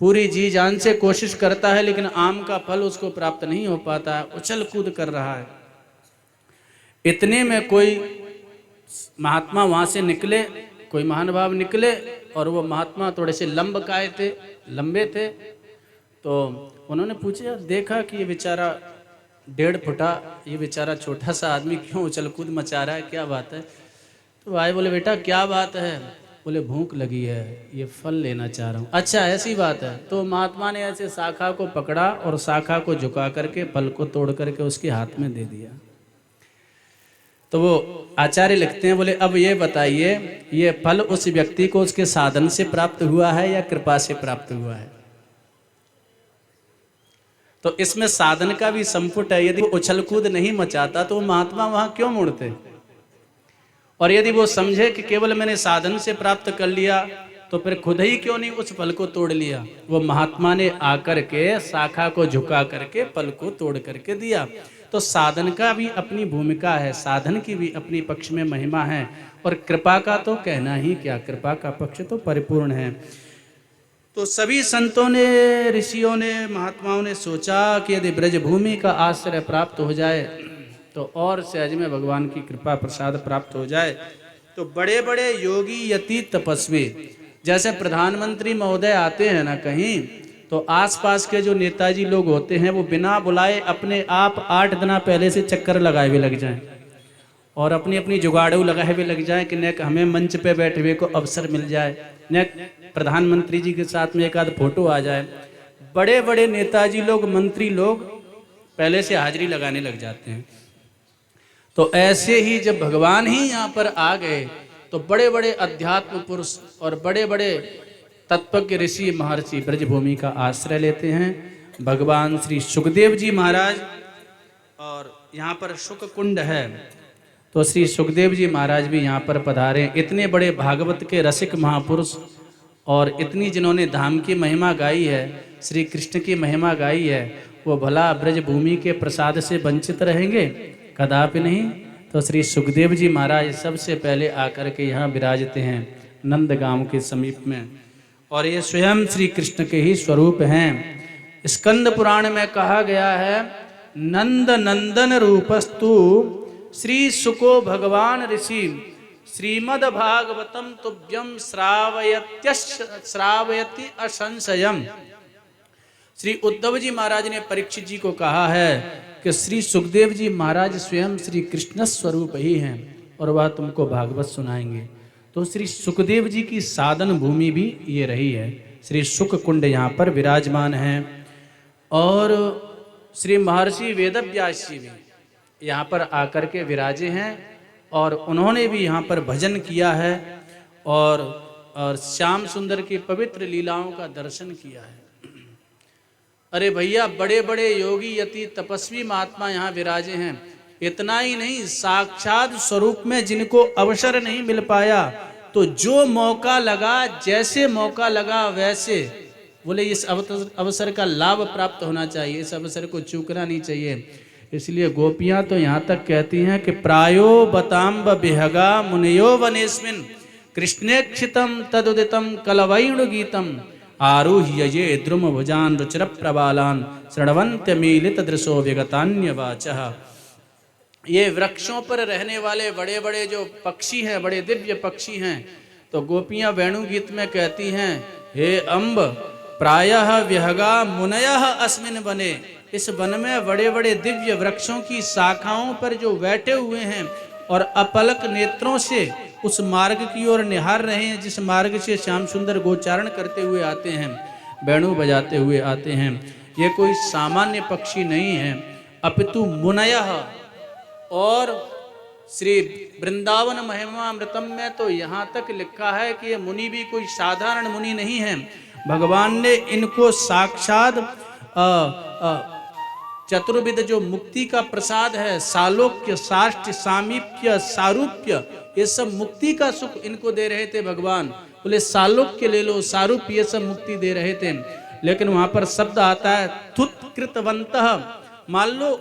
पूरी जी जान से कोशिश करता है, लेकिन आम का फल उसको प्राप्त नहीं हो पाता है, उछल कूद कर रहा है। इतने में कोई महात्मा वहां से निकले, कोई महानुभाव निकले, और वो महात्मा थोड़े से लंबकाय थे, लंबे थे। तो उन्होंने पूछा, देखा कि ये बेचारा 1.5 फुटा, ये बेचारा छोटा सा आदमी क्यों उछल कूद मचा रहा है, क्या बात है? तो भाई बोले, बेटा क्या बात है? बोले, भूख लगी है, ये फल लेना चाह रहा हूँ। अच्छा ऐसी बात है। तो महात्मा ने ऐसे शाखा को पकड़ा और शाखा को झुका करके फल को तोड़ करके उसके हाथ में दे दिया। तो वो आचार्य लिखते हैं, बोले अब ये बताइए, ये फल उस व्यक्ति को उसके साधन से प्राप्त हुआ है या कृपा से प्राप्त हुआ है? तो इसमें साधन का भी संपुट है। यदि वो उछल कूद नहीं मचाता तो महात्मा वहां क्यों मुड़ते? और यदि वो समझे कि केवल मैंने साधन से प्राप्त कर लिया, तो फिर खुद ही क्यों नहीं उस फल को तोड़ लिया? वो महात्मा ने आकर के शाखा को झुका करके फल को तोड़ करके दिया। तो साधन का भी अपनी भूमिका है, साधन की भी अपनी पक्ष में महिमा है, और कृपा का तो कहना ही क्या, कृपा का पक्ष तो परिपूर्ण है। तो सभी संतों ने, ऋषियों ने, महात्माओं ने सोचा कि यदि ब्रजभूमि का आश्रय प्राप्त हो जाए तो और सहज में भगवान की कृपा प्रसाद प्राप्त हो जाए। तो बड़े बड़े योगी, यति, तपस्वी, जैसे प्रधानमंत्री महोदय आते हैं ना कहीं, तो आसपास के जो नेताजी लोग होते हैं वो बिना बुलाए अपने आप 8 दिन पहले से चक्कर लगाए हुए लग जाएं, और अपनी अपनी जुगाड़ू लगाए हुए लग जाएं कि न हमें मंच पे बैठे हुए को अवसर मिल जाए, न प्रधानमंत्री जी के साथ में एक आध फोटो आ जाए। बड़े बड़े नेताजी लोग, मंत्री लोग पहले से हाजिरी लगाने लग जाते हैं। तो ऐसे ही जब भगवान ही यहाँ पर आ गए तो बड़े बड़े अध्यात्म पुरुष और बड़े बड़े तत्वज्ञ ऋषि महर्षि ब्रजभूमि का आश्रय लेते हैं। भगवान श्री सुखदेव जी महाराज, और यहाँ पर शुक कुंड है, तो श्री सुखदेव जी महाराज भी यहाँ पर पधारे। इतने बड़े भागवत के रसिक महापुरुष, और इतनी जिन्होंने धाम की महिमा गाई है, श्री कृष्ण की महिमा गाई है, वो भला ब्रजभूमि के प्रसाद से वंचित रहेंगे? कदापि नहीं। तो श्री सुखदेव जी महाराज सबसे पहले आकर के यहाँ विराजते हैं नंदगांव के समीप में, और ये स्वयं श्री कृष्ण के ही स्वरूप हैं। स्कंद पुराण में कहा गया है, नंद नंदन रूपस्तु श्री सुको भगवान ऋषि श्रीमद् भागवतम तुभ्यम श्रावयति असंशयम। श्री उद्धव जी महाराज ने परीक्षित जी को कहा है कि श्री सुखदेव जी महाराज स्वयं श्री कृष्ण स्वरूप ही हैं, और वह तुमको भागवत सुनाएंगे। तो श्री सुखदेव जी की साधन भूमि भी ये रही है। श्री सुख कुंड यहाँ पर विराजमान हैं, और श्री महर्षि वेदव्यास जी भी यहाँ पर आकर के विराजे हैं, और उन्होंने भी यहाँ पर भजन किया है, और श्याम सुंदर की पवित्र लीलाओं का दर्शन किया है। अरे भैया, बड़े बड़े योगी, यति, तपस्वी महात्मा यहाँ विराजे हैं। इतना ही नहीं, साक्षात स्वरूप में जिनको अवसर नहीं मिल पाया, तो जो मौका लगा, जैसे मौका लगा वैसे, बोले इस अवसर का लाभ प्राप्त होना चाहिए, इस अवसर को चूकना नहीं चाहिए। इसलिए गोपियां तो यहाँ तक कहती हैं कि प्रायो बताम्ब बिहगा मुनियो वनेस्मिन कृष्णेक्षितम तदुदितम कलवैणु गीतम आरुह्य ये द्रुम भुजान रुचिर प्रबालान श्रवंत्य मीलित दृशो विगतान्य वाचः। ये वृक्षों पर रहने वाले बड़े बड़े जो पक्षी हैं, बड़े दिव्य पक्षी हैं, तो गोपियां वेणु गीत में कहती हैं हे अम्ब प्रायः विहगा मुनयः अस्मिन बने, इस वन में बड़े बड़े दिव्य वृक्षों की शाखाओं पर जो बैठे हुए हैं और अपलक नेत्रों से उस मार्ग की ओर निहार रहे हैं जिस मार्ग से श्याम सुंदर गोचारण करते हुए आते हैं, वेणु बजाते हुए आते हैं, ये कोई सामान्य पक्षी नहीं है अपितु मुनयः। और श्री वृंदावन महिमामृतम में तो यहाँ तक लिखा है कि ये मुनि भी कोई साधारण मुनि नहीं है, भगवान ने इनको साक्षात चतुर्विध जो मुक्ति का प्रसाद है, सालोक्य, साष्ट, सामीप्य, सारूप्य, ये सब मुक्ति का सुख इनको दे रहे थे भगवान। बोले सालोक्य ले लो, सारूप्य, ये सब मुक्ति दे रहे थे। लेकिन वहां पर शब्द आता है थुत्कृतवन्तः। मान लो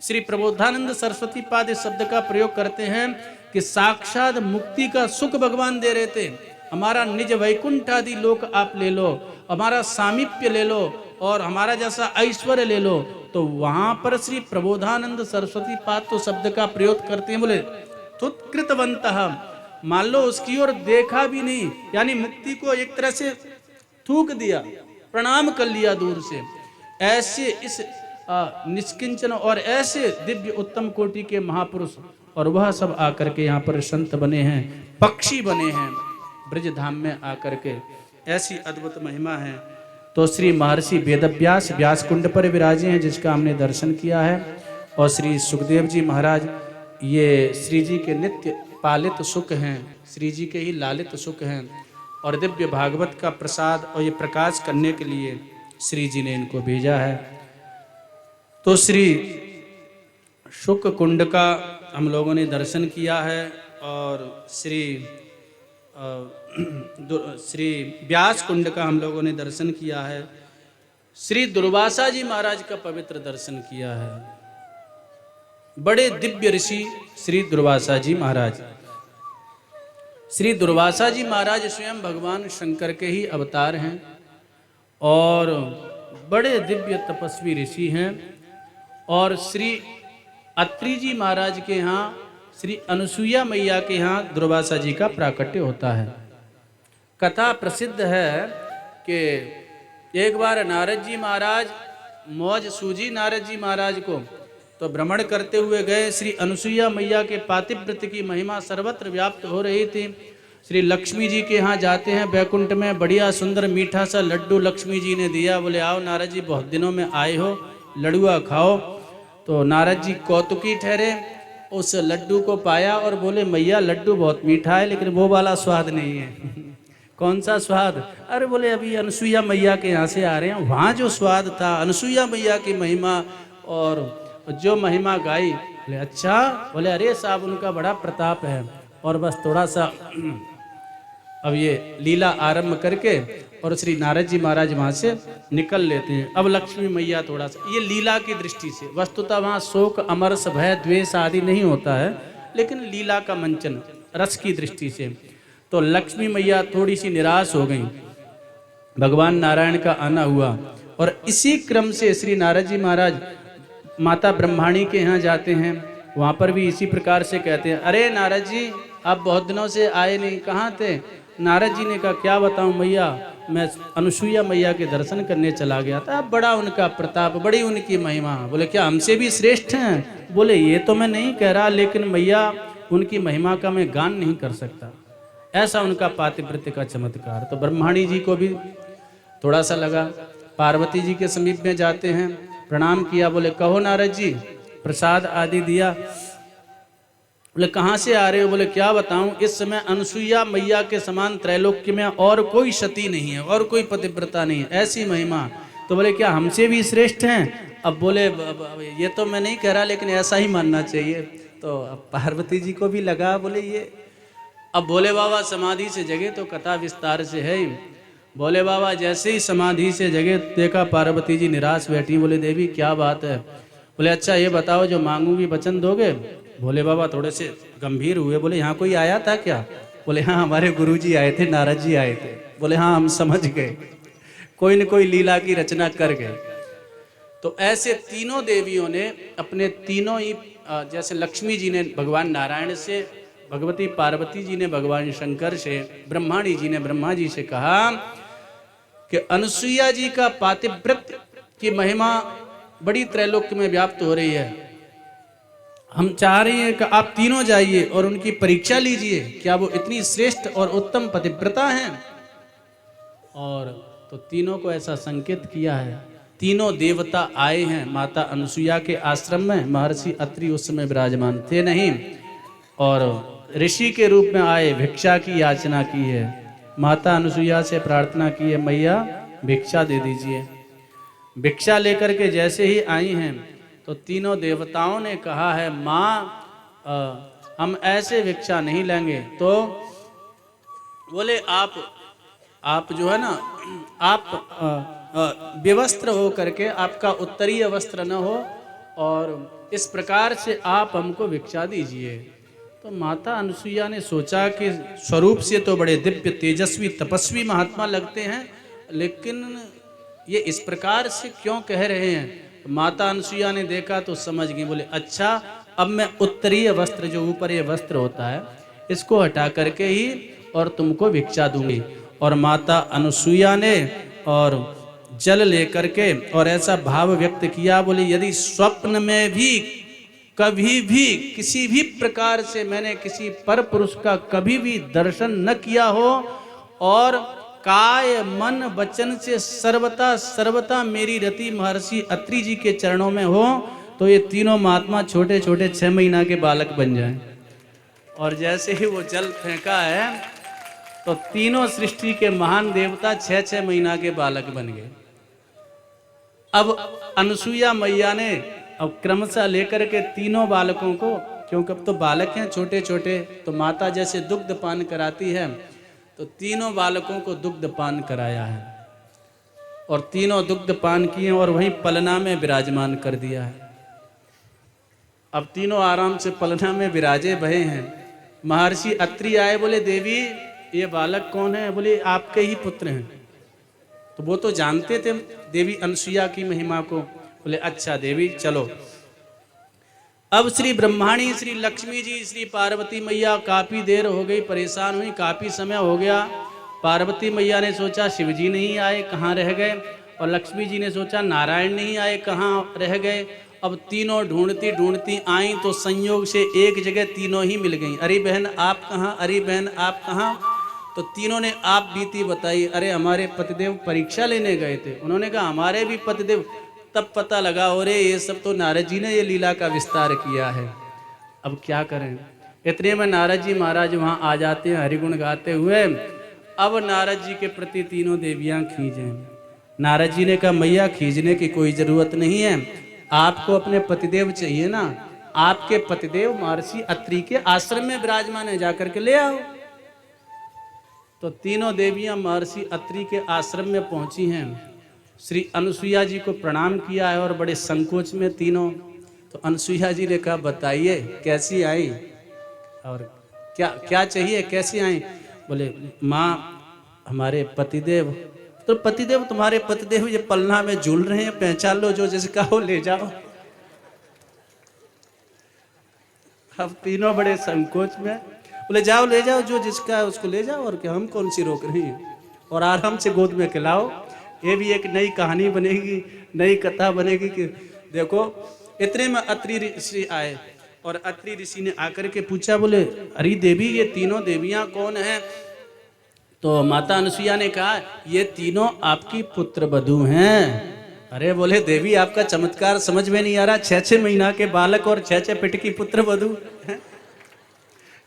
श्री प्रबोधानंद सरस्वती पाद इस शब्द का प्रयोग करते हैं कि साक्षात मुक्ति का सुख भगवान दे रहे थे। हमारा निज वैकुंठ आदि लोक आप ले लो, हमारा सामीप्य ले लो और हमारा जैसा ऐश्वर्य ले लो, तो वहां पर श्री प्रबोधानंद सरस्वती पाद तो शब्द का प्रयोग करते हैं, बोले तुत्कृतवन्तः। मान लो उसकी ओर देखा भी नहीं, यानी मुक्ति को एक तरह से थूक दिया, प्रणाम कर लिया दूर से। ऐसे इस निष्किंचन और ऐसे दिव्य उत्तम कोटि के महापुरुष, और वह सब आकर के यहाँ पर संत बने हैं, पक्षी बने हैं ब्रज धाम में आकर के, ऐसी अद्भुत महिमा है। तो श्री महर्षि वेदव्यास व्यास कुंड पर विराजे हैं जिसका हमने दर्शन किया है, और श्री सुखदेव जी महाराज ये श्री जी के नित्य पालित सुख हैं, श्री जी के ही लालित सुख हैं, और दिव्य भागवत का प्रसाद और ये प्रकाश करने के लिए श्री जी ने इनको भेजा है। तो श्री शुक कुंड का हम लोगों ने दर्शन किया है, और श्री व्यास कुंड का हम लोगों ने दर्शन किया है, श्री दुर्वासा जी महाराज का पवित्र दर्शन किया है। बड़े दिव्य ऋषि श्री दुर्वासा जी महाराज। श्री दुर्वासा जी महाराज स्वयं भगवान शंकर के ही अवतार हैं और बड़े दिव्य तपस्वी ऋषि हैं। और श्री अत्रि जी महाराज के यहाँ, श्री अनुसुईया मैया के यहाँ दुर्वासा जी का प्राकट्य होता है। कथा प्रसिद्ध है कि एक बार नारद जी महाराज मौज सूझी नारद जी महाराज को, तो भ्रमण करते हुए गए। श्री अनुसुईया मैया के पातिव्रत की महिमा सर्वत्र व्याप्त हो रही थी। श्री लक्ष्मी जी के यहाँ जाते हैं वैकुंठ में, बढ़िया सुंदर मीठा सा लड्डू लक्ष्मी जी ने दिया। बोले आओ नारद जी, बहुत दिनों में आए हो, लडुआ खाओ। तो नारद जी कौतुकी ठहरे, उस लड्डू को पाया और बोले मैया लड्डू बहुत मीठा है लेकिन वो वाला स्वाद नहीं है। कौन सा स्वाद? अरे बोले अभी अनुसुईया मैया के यहाँ से आ रहे हैं, वहाँ जो स्वाद था, अनुसुईया मैया की महिमा और जो महिमा गाई। बोले अच्छा? बोले अरे साहब उनका बड़ा प्रताप है। और बस थोड़ा सा अब ये लीला आरंभ करके और श्री नारद जी महाराज वहाँ से निकल लेते हैं। अब लक्ष्मी मैया थोड़ा सा ये लीला की दृष्टि से, वस्तुतः वहाँ शोक अमरस भय द्वेष आदि नहीं होता है, लेकिन लीला का मंचन रस की दृष्टि से। तो लक्ष्मी मैया थोड़ी सी निराश हो गई, भगवान नारायण का आना हुआ। और इसी क्रम से श्री नारद जी महाराज माता ब्रह्माणी के यहाँ जाते हैं, वहाँ पर भी इसी प्रकार से कहते हैं अरे नारद जी आप बहुत दिनों से आए नहीं, कहाँ थे? नारद जी ने कहा क्या बताऊं मैया, मैं अनुसुईया मैया के दर्शन करने चला गया था। बड़ा उनका प्रताप, बड़ी उनकी महिमा। बोले क्या हमसे भी श्रेष्ठ हैं? बोले ये तो मैं नहीं कह रहा, लेकिन मैया उनकी महिमा का मैं गान नहीं कर सकता। ऐसा उनका पातिव्रत्य का चमत्कार। तो ब्रह्माणी जी को भी थोड़ा सा लगा। पार्वती जी के समीप में जाते हैं, प्रणाम किया। बोले कहो नारद जी, प्रसाद आदि दिया। बोले कहाँ से आ रहे हो? बोले क्या बताऊं, इस समय अनुसुईया मैया के समान त्रैलोक्य में और कोई सती नहीं है, और कोई पतिव्रता नहीं है, ऐसी महिमा। तो बोले क्या हमसे भी श्रेष्ठ हैं? अब बोले ये तो मैं नहीं कह रहा, लेकिन ऐसा ही मानना चाहिए। तो अब पार्वती जी को भी लगा, बोले ये अब भोले बाबा समाधि से जगे तो कथा विस्तार से है। भोले बाबा जैसे ही समाधि से जगे देखा पार्वती जी निराश बैठी। बोले देवी क्या बात है? बोले अच्छा ये बताओ जो मांगूंगी वचन दोगे? भोले बाबा थोड़े से गंभीर हुए। बोले यहाँ कोई आया था क्या? बोले हाँ हमारे गुरुजी आए थे, नारद जी आए थे। बोले हाँ हम समझ गए, कोई न कोई लीला की रचना कर गए। तो ऐसे तीनों देवियों ने अपने तीनों ही, जैसे लक्ष्मी जी ने भगवान नारायण से भगवती पार्वती जी ने भगवान शंकर से, ब्रह्माणी जी ने ब्रह्मा जी से कहा कि अनुसुईया जी का पातिव्रत्य की महिमा बड़ी त्रैलोक्य में व्याप्त हो रही है। हम चाह रहे हैं कि आप तीनों जाइए और उनकी परीक्षा लीजिए, क्या वो इतनी श्रेष्ठ और उत्तम पतिव्रता हैं। और तो तीनों को ऐसा संकेत किया है। तीनों देवता आए हैं माता अनुसुईया के आश्रम में। महर्षि अत्रि उस समय विराजमान थे नहीं, और ऋषि के रूप में आए, भिक्षा की याचना की है। माता अनुसुईया से प्रार्थना की है, मैया भिक्षा दे दीजिए। भिक्षा लेकर के जैसे ही आई हैं तो तीनों देवताओं ने कहा है, माँ हम ऐसे भिक्षा नहीं लेंगे। तो बोले आप जो है ना, आप बेवस्त्र हो करके, आपका उत्तरीय वस्त्र न हो, और इस प्रकार से आप हमको भिक्षा दीजिए। तो माता अनुसुईया ने सोचा कि स्वरूप से तो बड़े दिव्य तेजस्वी तपस्वी महात्मा लगते हैं, लेकिन ये इस प्रकार से क्यों कह रहे हैं। माता अनुसुईया ने देखा तो समझ गई। बोले अच्छा, अब मैं उत्तरीय वस्त्र, जो ऊपर ये वस्त्र होता है, इसको हटा करके ही और तुमको भिक्षा दूंगी। और माता अनुसुईया ने और जल लेकर के और ऐसा भाव व्यक्त किया, बोले यदि स्वप्न में भी कभी भी किसी भी प्रकार से मैंने किसी पर पुरुष का कभी भी दर्शन न किया हो, और काय मन वचन से सर्वता मेरी रति महर्षि अत्रि जी के चरणों में हो, तो ये तीनों महात्मा छोटे छोटे 6 महीना के बालक बन जाएं। और जैसे ही वो जल फेंका है तो तीनों सृष्टि के महान देवता 6-6 महीना के बालक बन गए। अब अनुसुईया मैया ने अब क्रमशः लेकर के तीनों बालकों को, क्योंकि अब तो बालक हैं छोटे छोटे, तो माता जैसे दुग्ध पान कराती है, तो तीनों बालकों को दुग्ध पान कराया है। और तीनों दुग्ध पान किए और वहीं पलना में विराजमान कर दिया है। अब तीनों आराम से पलना में विराजे भये हैं। महर्षि अत्रि आए, बोले देवी ये बालक कौन है। बोले आपके ही पुत्र हैं। तो वो तो जानते थे देवी अनुसुईया की महिमा को। बोले अच्छा देवी चलो। अब श्री ब्रह्माणी, श्री लक्ष्मी जी, श्री पार्वती मैया काफी देर हो गई, परेशान हुई, काफी समय हो गया। पार्वती मैया ने सोचा शिव जी नहीं आए, कहाँ रह गए। और लक्ष्मी जी ने सोचा नारायण नहीं आए, कहाँ रह गए। अब तीनों ढूंढती ढूंढती आई तो संयोग से एक जगह तीनों ही मिल गई। अरे बहन आप कहाँ, अरे बहन आप कहाँ। तो तीनों ने आप बीती बताई। अरे हमारे पतिदेव परीक्षा लेने गए थे। उन्होंने कहा हमारे भी पतिदेव। तब पता लगा अरे ये सब तो नारद जी ने ये लीला का विस्तार किया है। अब क्या करें। इतने में नारद जी महाराज वहाँ आ जाते हैं हरिगुण गाते हुए। अब नारद जी के प्रति तीनों देवियाँ खींचे। नारद जी ने कहा मैया खींचने की कोई जरूरत नहीं है, आपको अपने पतिदेव चाहिए ना, आपके पतिदेव महर्षि अत्रि के आश्रम में विराजमान है, जाकर के ले आओ। तो तीनों देवियां महर्षि अत्रि के आश्रम में पहुंची हैं। श्री अनुसुईया जी को प्रणाम किया है और बड़े संकोच में तीनों। तो अनुसुईया जी ने कहा बताइए कैसी आई और क्या क्या चाहिए, कैसी आई। बोले माँ हमारे पतिदेव। तो पतिदेव तुम्हारे पतिदेव ये पलना में झूल रहे हैं, पहचान लो, जो जिसका हो ले जाओ। अब तीनों बड़े संकोच में। बोले जाओ ले जाओ, जो जिसका है उसको ले जाओ, और क्या हम कौन सी रोक रही हैं, और आराम से गोद में खिलाओ। ये भी एक नई कहानी बनेगी, नई कथा बनेगी कि देखो। इतने में अत्रि ऋषि आए और अत्रि ऋषि ने आकर के पूछा, बोले अरे देवी ये तीनों देवियां कौन हैं। तो माता अनुसुईया ने कहा ये तीनों आपकी पुत्र वधू हैं। अरे बोले देवी आपका चमत्कार समझ में नहीं आ रहा, 6-6 महीना के बालक और 6-6 पिट की पुत्र वधू।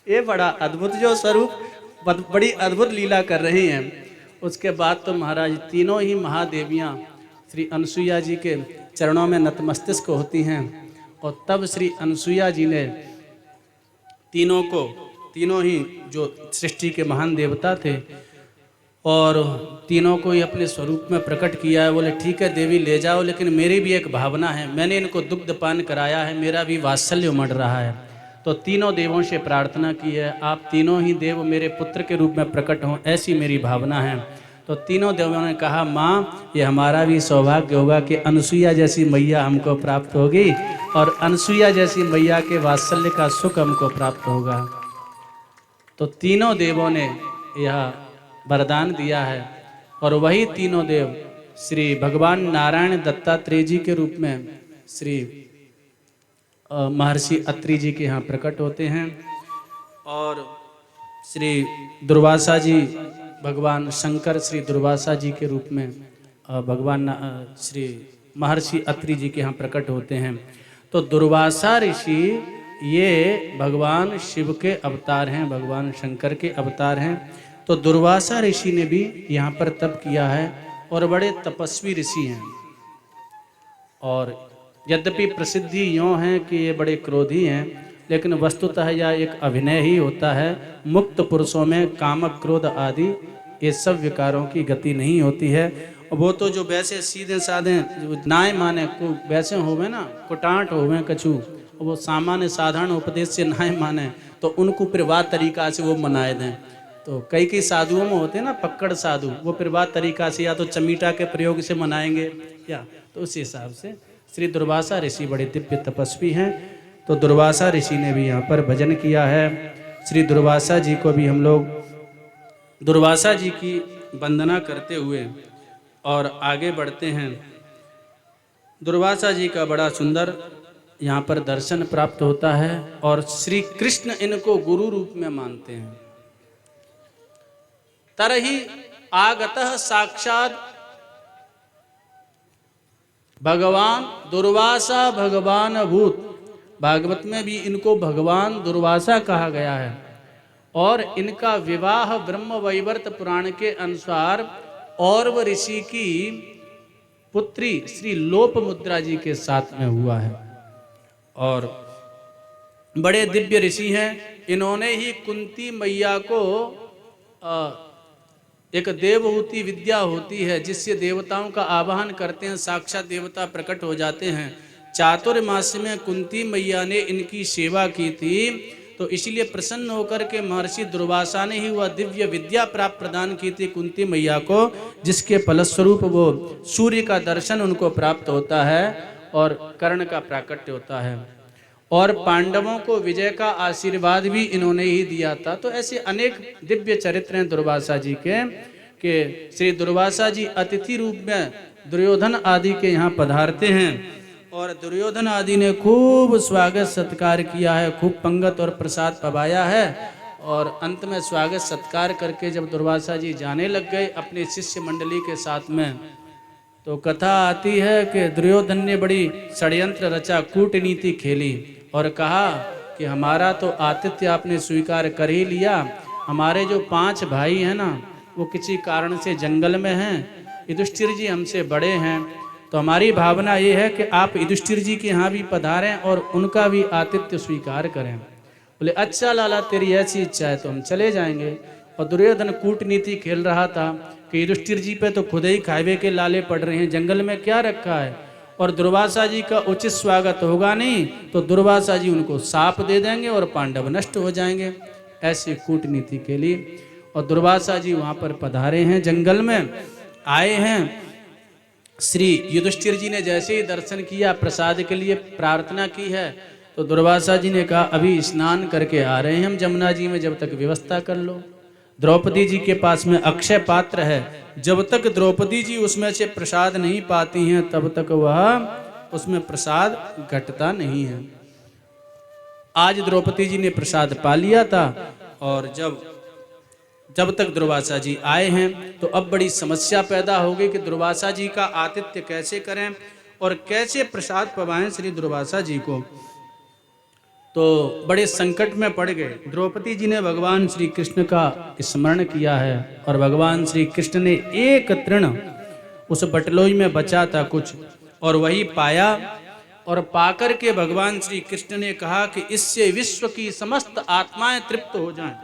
ये बड़ा अद्भुत जो स्वरूप, बड़ी अद्भुत लीला कर रही हैं। उसके बाद तो महाराज तीनों ही महादेवियाँ श्री अनुसुईया जी के चरणों में नतमस्तक होती हैं। और तब श्री अनुसुईया जी ने तीनों को, तीनों ही जो सृष्टि के महान देवता थे, और तीनों को ही अपने स्वरूप में प्रकट किया है। बोले ठीक है देवी ले जाओ, लेकिन मेरी भी एक भावना है, मैंने इनको दुग्ध पान कराया है, मेरा भी वात्सल्य उमड़ रहा है। तो तीनों देवों से प्रार्थना की है आप तीनों ही देव मेरे पुत्र के रूप में प्रकट हों, ऐसी मेरी भावना है। तो तीनों देवों ने कहा माँ ये हमारा भी सौभाग्य होगा कि अनुसुईया जैसी मैया हमको प्राप्त होगी, और अनुसुईया जैसी मैया के वात्सल्य का सुख हमको प्राप्त होगा। तो तीनों देवों ने यह वरदान दिया है और वही तीनों देव श्री भगवान नारायण दत्तात्रेय जी के रूप में श्री महर्षि अत्रि जी के यहाँ प्रकट होते हैं और श्री दुर्वासा जी भगवान शंकर श्री दुर्वासा जी के रूप में भगवान श्री महर्षि अत्रि जी के यहाँ प्रकट होते हैं। तो दुर्वासा ऋषि ये भगवान शिव के अवतार हैं, भगवान शंकर के अवतार हैं। तो दुर्वासा ऋषि ने भी यहाँ पर तप किया है और बड़े तपस्वी ऋषि हैं। और यद्यपि प्रसिद्धि यों है कि ये बड़े क्रोधी हैं, लेकिन वस्तुतः यह एक अभिनय ही होता है। मुक्त पुरुषों में काम क्रोध आदि ये सब विकारों की गति नहीं होती है। वो तो जो वैसे सीधे साधे नाय माने को वैसे होवे ना, कुटाट होवे कछु, वो सामान्य साधारण उपदेश से नाय माने तो उनको फिर वाह तरीका से वो मनाए दें। तो कई साधुओं में होते हैं ना पक्कड़ साधु, वो फिर वाह तरीका से या तो चमीटा के प्रयोग से मनाएंगे या तो उस हिसाब से श्री दुर्वासा ऋषि बड़े दिव्य तपस्वी हैं। तो दुर्वासा ऋषि ने भी यहाँ पर भजन किया है। श्री दुर्वासा जी को भी हम लोग दुर्वासा जी की वंदना करते हुए और आगे बढ़ते हैं। दुर्वासा जी का बड़ा सुंदर यहाँ पर दर्शन प्राप्त होता है और श्री कृष्ण इनको गुरु रूप में मानते हैं। तरहि आगतः साक्षात भगवान दुर्वासा भगवान भूत। भागवत में भी इनको भगवान दुर्वासा कहा गया है और इनका विवाह ब्रह्म वैवर्त पुराण के अनुसार औरव ऋषि की पुत्री श्री लोपमुद्रा जी के साथ में हुआ है। और बड़े दिव्य ऋषि हैं। इन्होंने ही कुंती मैया को एक देवहूति विद्या होती है जिससे देवताओं का आवाहन करते हैं, साक्षात देवता प्रकट हो जाते हैं। चातुर्मास में कुंती मैया ने इनकी सेवा की थी, तो इसलिए प्रसन्न होकर के महर्षि दुर्वासा ने ही वह दिव्य विद्या प्राप्त प्रदान की थी कुंती मैया को, जिसके फलस्वरूप वो सूर्य का दर्शन उनको प्राप्त होता है और कर्ण का प्राकट्य होता है। और पांडवों को विजय का आशीर्वाद भी इन्होंने ही दिया था। तो ऐसे अनेक दिव्य चरित्र हैं दुर्वासा जी के श्री दुर्वासा जी अतिथि रूप में दुर्योधन आदि के यहाँ पधारते हैं और दुर्योधन आदि ने खूब स्वागत सत्कार किया है, खूब पंगत और प्रसाद पवाया है। और अंत में स्वागत सत्कार करके जब दुर्वासा जी जाने लग गए अपने शिष्य मंडली के साथ में, तो कथा आती है कि दुर्योधन ने बड़ी षड्यंत्र रचा, कूटनीति खेली और कहा कि हमारा तो आतिथ्य आपने स्वीकार कर ही लिया, हमारे जो 5 भाई हैं ना वो किसी कारण से जंगल में हैं, युधिष्ठिर जी हमसे बड़े हैं, तो हमारी भावना ये है कि आप युधिष्ठिर जी के यहाँ भी पधारें और उनका भी आतिथ्य स्वीकार करें। बोले अच्छा लाला तेरी ऐसी इच्छा है तो हम चले जाएंगे। और दुर्योधन कूटनीति खेल रहा था कि युधिष्ठिर जी पे तो खुद ही खावे के लाले पड़ रहे हैं, जंगल में क्या रखा है, और दुर्वासा जी का उचित स्वागत होगा नहीं तो दुर्वासा जी उनको साप दे देंगे और पांडव नष्ट हो जाएंगे। ऐसी कूटनीति के लिए और दुर्वासा जी वहाँ पर पधारे हैं, जंगल में आए हैं। श्री युधिष्ठिर जी ने जैसे ही दर्शन किया, प्रसाद के लिए प्रार्थना की है, तो दुर्वासा जी ने कहा अभी स्नान करके आ रहे हैं हम जमुना जी में, जब तक व्यवस्था कर लो। द्रौपदी जी के पास में अक्षय पात्र है, जब तक द्रौपदी जी उसमें से प्रसाद नहीं पाती हैं तब तक वह उसमें प्रसाद घटता नहीं है। आज द्रौपदी जी ने प्रसाद पा लिया था और जब तक दुर्वासा जी आए हैं तो अब बड़ी समस्या पैदा हो गई कि दुर्वासा जी का आतिथ्य कैसे करें और कैसे प्रसाद पवाएं श्री दुर्वासा जी को। तो बड़े संकट में पड़ गए। द्रौपदी जी ने भगवान श्री कृष्ण का स्मरण किया है और भगवान श्री कृष्ण ने एक तृण उस बटलोई में बचा था कुछ और वही पाया, और पाकर के भगवान श्री कृष्ण ने कहा कि इससे विश्व की समस्त आत्माएं तृप्त हो जाएं।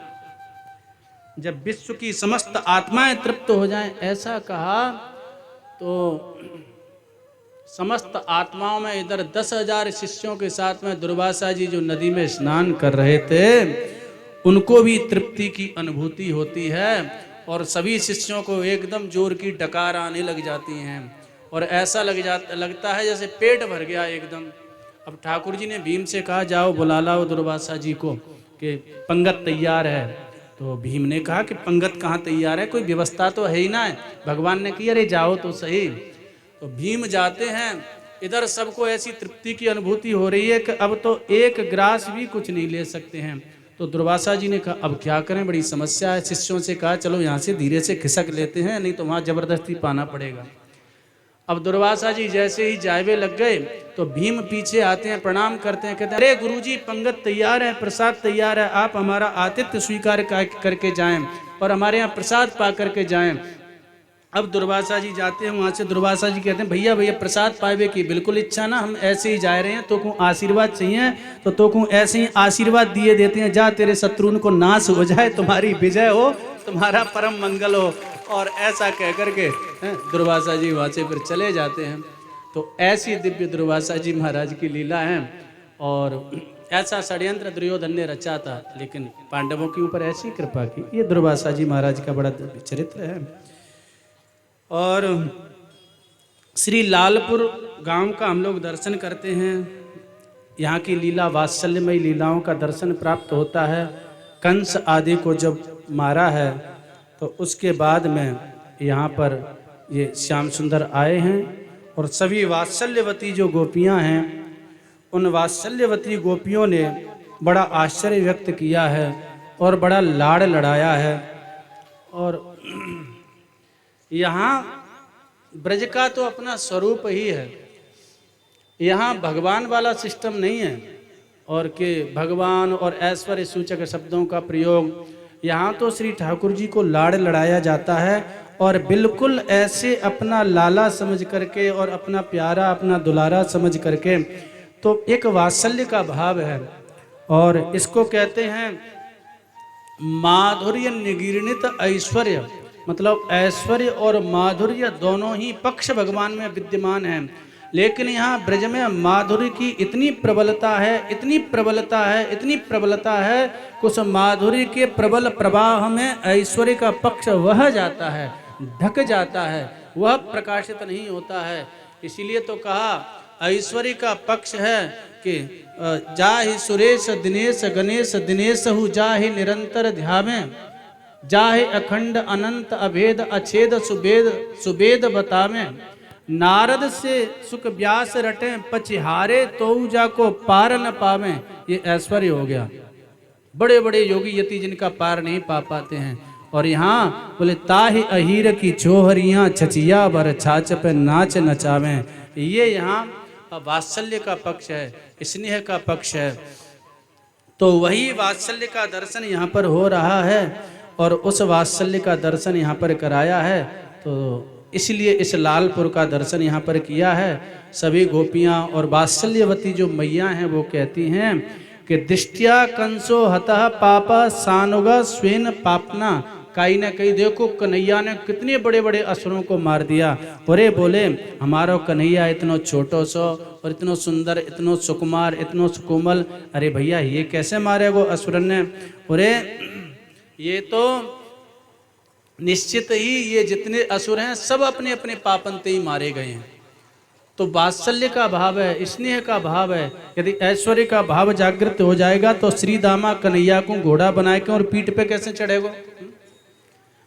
जब विश्व की समस्त आत्माएं तृप्त हो जाएं ऐसा कहा तो समस्त आत्माओं में इधर 10,000 शिष्यों के साथ में दुर्वासा जी जो नदी में स्नान कर रहे थे उनको भी तृप्ति की अनुभूति होती है और सभी शिष्यों को एकदम जोर की डकार आने लग जाती हैं और ऐसा लगता है जैसे पेट भर गया एकदम। अब ठाकुर जी ने भीम से कहा जाओ बुला लाओ दुर्वासा जी को कि पंगत तैयार है। तो भीम ने कहा कि पंगत कहाँ तैयार है, कोई व्यवस्था तो है ही ना है। भगवान ने कहा अरे जाओ तो सही। तो भीम जाते हैं, इधर सबको ऐसी तृप्ति की अनुभूति हो रही है कि अब तो एक ग्रास भी कुछ नहीं ले सकते हैं। तो दुर्वासा जी ने कहा अब क्या करें, बड़ी समस्या है। शिष्यों से कहा चलो यहाँ से धीरे से खिसक लेते हैं, नहीं तो वहाँ जबरदस्ती पाना पड़ेगा। अब दुर्वासा जी जैसे ही जायवे लग गए तो भीम पीछे आते हैं, प्रणाम करते हैं, कहते हैं अरे गुरुजी पंगत तैयार है, प्रसाद तैयार है, आप हमारा आतिथ्य स्वीकार करके जाएं और हमारे यहाँ प्रसाद पा करके जाएं। अब दुर्वासा जी जाते हैं वहाँ से, दुर्वासा जी कहते हैं भैया भैया प्रसाद पावे की बिल्कुल इच्छा ना, हम ऐसे ही जा रहे हैं, तो को आशीर्वाद चाहिए तो को ऐसे ही आशीर्वाद दिए देते हैं, जा तेरे शत्रु को नाश हो जाए, तुम्हारी विजय हो, तुम्हारा परम मंगल हो। और ऐसा कह करके दुर्वासा जी वहाँ से फिर चले जाते हैं। तो ऐसी दिव्य दुर्वासा जी महाराज की लीला है। और ऐसा षड्यंत्र दुर्योधन ने रचा था, लेकिन पांडवों के ऊपर ऐसी कृपा की। ये दुर्वासा जी महाराज का बड़ा दिव्य चरित्र है। और श्री लालपुर गांव का हम लोग दर्शन करते हैं। यहाँ की लीला वात्सल्यमयी लीलाओं का दर्शन प्राप्त होता है। कंस आदि को जब मारा है तो उसके बाद में यहाँ पर ये श्याम सुंदर आए हैं और सभी वात्सल्यवती जो गोपियाँ हैं उन वात्सल्यवती गोपियों ने बड़ा आश्चर्य व्यक्त किया है और बड़ा लाड़ लड़ाया है। और यहाँ ब्रज का तो अपना स्वरूप ही है, यहाँ भगवान वाला सिस्टम नहीं है और कि भगवान और ऐश्वर्य सूचक शब्दों का प्रयोग। यहाँ तो श्री ठाकुर जी को लाड़ लड़ाया जाता है और बिल्कुल ऐसे अपना लाला समझ करके और अपना प्यारा अपना दुलारा समझ करके, तो एक वात्सल्य का भाव है। और इसको कहते हैं माधुर्य निगीर्णित ऐश्वर्य, मतलब ऐश्वर्य और माधुर्य दोनों ही पक्ष भगवान में विद्यमान हैं। लेकिन यहाँ ब्रज में माधुर्य की इतनी प्रबलता है, इतनी प्रबलता है, इतनी प्रबलता है, कुछ माधुर्य के प्रबल प्रवाह में ऐश्वर्य का पक्ष वह जाता है, ढक जाता है, वह प्रकाशित नहीं होता है। इसीलिए तो कहा ऐश्वर्य का पक्ष है कि जाहि सुरेश दिनेश गणेश दिनेश हु जाहि निरंतर ध्यावे, जाहे अखंड अनंत अभेद अछेद सुबेद सुबेद बतावे, नारद से सुख व्यास रटे पचिहारे तो जाको पार न पावे। ये ऐश्वर्य हो गया। बड़े बड़े योगी यति जिनका पार नहीं पा पाते हैं। और यहाँ बोले ताहि अहीर की चोहरियाँ छचिया बर छाछ पे नाच नचावे। ये यहाँ वात्सल्य का पक्ष है, स्नेह का पक्ष है। तो वही वात्सल्य का दर्शन यहाँ पर हो रहा है और उस वात्सल्य का दर्शन यहाँ पर कराया है। तो इसलिए इस लालपुर का दर्शन यहाँ पर किया है। सभी गोपियाँ और वात्सल्यवती जो मैया हैं वो कहती हैं कि दृष्टिया कंसो हतः पापा सानुगा स्वेन पापना। कहीं ना कहीं देखो कन्हैया ने कितने बड़े बड़े असुरों को मार दिया। अरे बोले हमारा कन्हैया इतना छोटो सो और इतना सुंदर, इतना सुकुमार, इतना सुकोमल, अरे भैया ये कैसे मारे वो असुर ने। अरे ये तो निश्चित ही ये जितने असुर हैं सब अपने अपने पापंते ही मारे गए हैं। तो वात्सल्य का भाव है, स्नेह का भाव है। यदि ऐश्वर्य का भाव जागृत हो जाएगा तो श्री दामा कन्हैया को घोड़ा बनाए के और पीठ पे कैसे चढ़ेगा।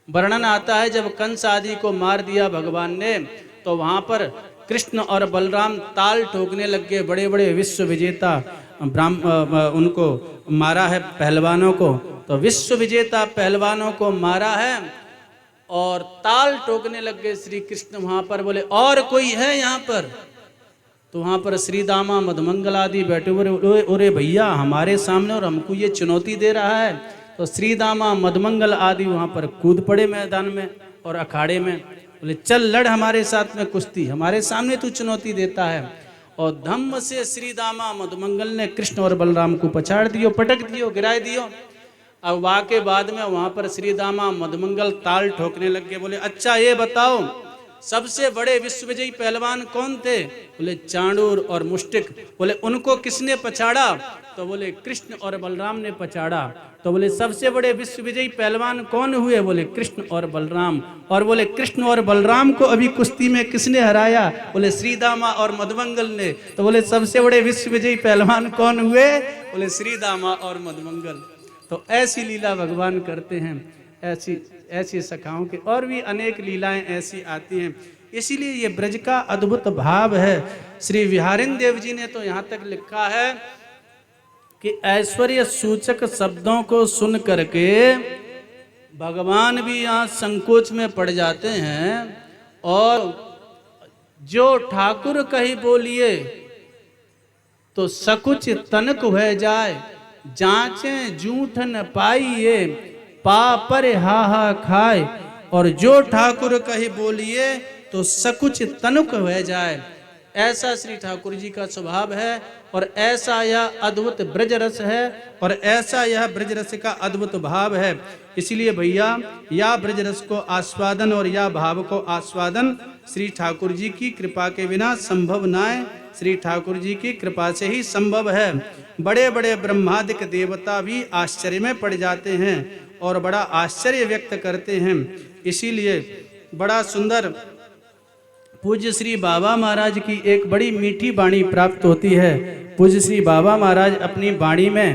वर्णन आता है जब कंस आदि को मार दिया भगवान ने तो वहां पर कृष्ण और बलराम ताल ठोकने लग गए। बड़े बड़े विश्व विजेता उनको मारा है पहलवानों को, तो विश्व विजेता पहलवानों को मारा है और ताल ठोकने लग गए श्री कृष्ण। वहां पर बोले और कोई है यहाँ पर, तो वहां पर श्री दामा मधुमंगल आदि बैठे हुए, अरे भैया हमारे सामने और हमको ये चुनौती दे रहा है। तो श्री दामा मधुमंगल आदि वहां पर कूद पड़े मैदान में और अखाड़े में, बोले चल लड़ हमारे साथ में कुश्ती, हमारे सामने तू चुनौती देता है। और धम्म से श्री दामा मधुमंगल ने कृष्ण और बलराम को पछाड़ दियो, पटक दियो, गिराए दियो। अब वाह के बाद में वहां पर श्री दामा मधुमंगल ताल ठोकने लग गए। बोले अच्छा ये बताओ सबसे बड़े विश्व विजयी पहलवान कौन थे। बोले चाणूर और मुष्टिक। बोले उनको किसने पछाड़ा, तो बोले कृष्ण और बलराम ने पछाड़ा। तो बोले सबसे बड़े विश्व विजयी पहलवान कौन हुए, बोले कृष्ण और बलराम। और बोले कृष्ण और बलराम को अभी कुश्ती में किसने हराया, बोले श्री दामा और मधुमंगल ने। तो बोले सबसे बड़े विश्व विजयी पहलवान कौन हुए, बोले श्री दामा और मधुमंगल। तो ऐसी लीला भगवान करते हैं, ऐसी ऐसी सखाओं के और भी अनेक लीलाएं ऐसी आती हैं। इसीलिए ये ब्रज का अद्भुत भाव है। श्री विहारिन देव जी ने तो यहाँ तक लिखा है कि ऐश्वर्य सूचक शब्दों को सुन करके भगवान भी यहाँ संकोच में पड़ जाते हैं और जो ठाकुर कही बोलिए तो सकुच तनक हो जाए, जांचे जूठ न पाइए, पापर हाहा खाए। और जो ठाकुर कही बोलिए तो सकुच तनुक हो जाए, ऐसा श्री ठाकुर जी का स्वभाव है और ऐसा यह अद्भुत ब्रज रस है और ऐसा यह ब्रज रस का अद्भुत भाव है। इसलिए भैया या ब्रज रस को आस्वादन और या भाव को आस्वादन श्री ठाकुर जी की कृपा के बिना संभव ना है, श्री ठाकुर जी की कृपा से ही संभव है। बड़े बड़े ब्रह्मादिक देवता भी आश्चर्य में पड़ जाते हैं और बड़ा आश्चर्य व्यक्त करते हैं। इसीलिए बड़ा सुंदर पूज्य श्री बाबा महाराज की एक बड़ी मीठी वाणी प्राप्त होती है। पूज्य श्री बाबा महाराज अपनी वाणी में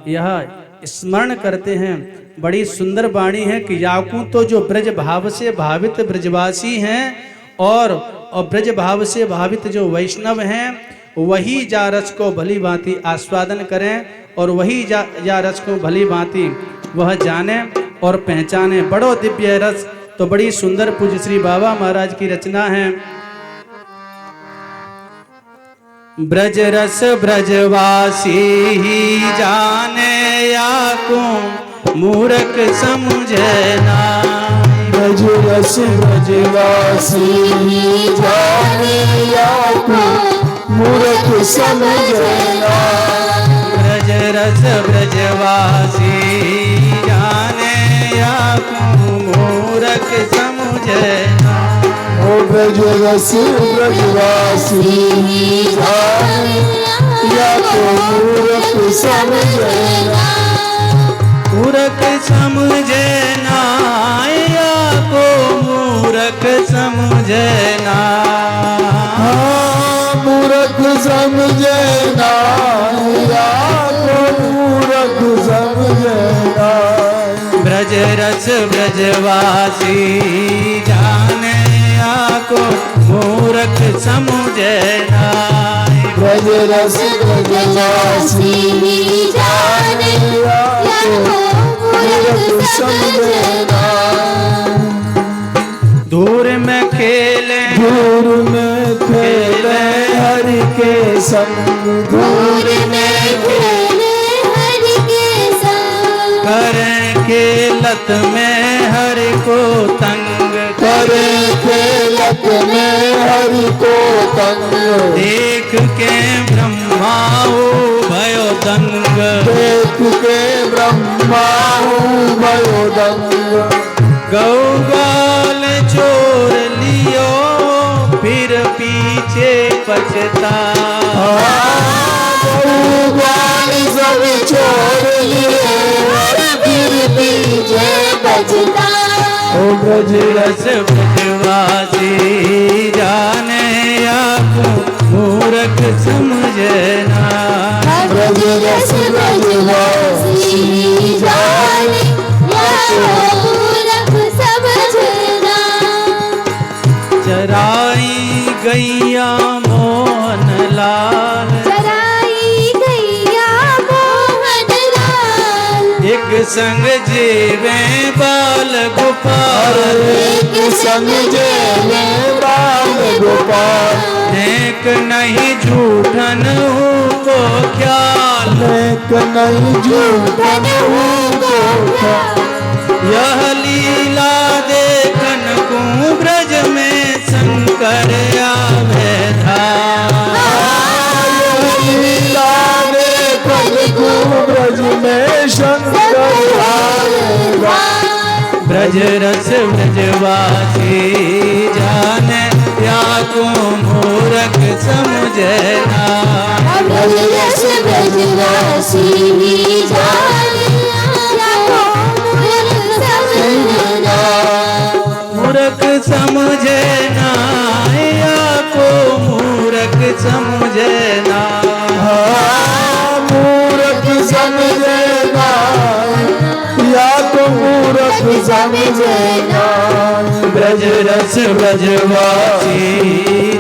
यह स्मरण करते हैं, बड़ी सुंदर वाणी है कि याकू तो जो ब्रज भाव से भावित ब्रजवासी हैं और ब्रज भाव से भावित जो वैष्णव हैं वही जा रस को भली भांति आस्वादन करें और वही जा रस को भली भांति वह जाने और पहचाने। बड़ो दिव्य रस, तो बड़ी सुंदर पूज्य श्री बाबा महाराज की रचना है। ब्रज रस ब्रजवासी ही जाने या को मूर्ख समझे ना, ब्रज रस ब्रजवासी जाने या को मूर्ख समझे ना, ब्रज रस ब्रजवासी जाने या को मूर्ख समझे ना, ओ ब्रज रस ब्रजवासी जाने या को मूर्ख समझे ना, मूर्ख समझे ना या को मूर्ख समझे ना, हाँ मूर्ख समझे ना या को मूर्ख समझे ना, ब्रज रस ब्रजवासी जाने या को मूर्ख समझे ना, ब्रज रस ब्रजवासी जाने या को मूर्ख समझे ना, दूर में खेले दूर में खेले हरि के संग, दूर में खेले हरि के संग, करें खेलत में हरि को तंग, करे खेलत में हरि को तंग, देख के ब्रह्मा हो भयो दंग, देख के ब्रह्मा भयो दंग, गौगाल चोर लियो फिर पीछे पछता, गौगाल सब छोड़ लिए फिर पीछे बचता, ओ ब्रज रस ब्रजवासी जाने या को मूर्ख समझे ना, ब्रज रस ब्रजवासी जाने या को मूर्ख समझना, चराई गैया मोहन लाल, चराई गैया मोहन लाल, एक संग जीवे बाल गोपाल, एक संग जेले बाल गोपाल, नेक नहीं झूठन हूँ को ख्याल, नेक नहीं झूठन को ख्याल, यह लीला देखन को ब्रज में शंकर आवे था, लीला देखन को ब्रज में शंकर आवेगा, ब्रज रस ब्रजवासी जाने या को मूर्ख समझे ना, ब्रज रस ब्रजवासी जाने या को मूर्ख समझे ना, मूर्ख समझे ना या को मूर्ख समझे ना, हाँ मूर्ख समझे ना समझना ब्रज रस ब्रजवासी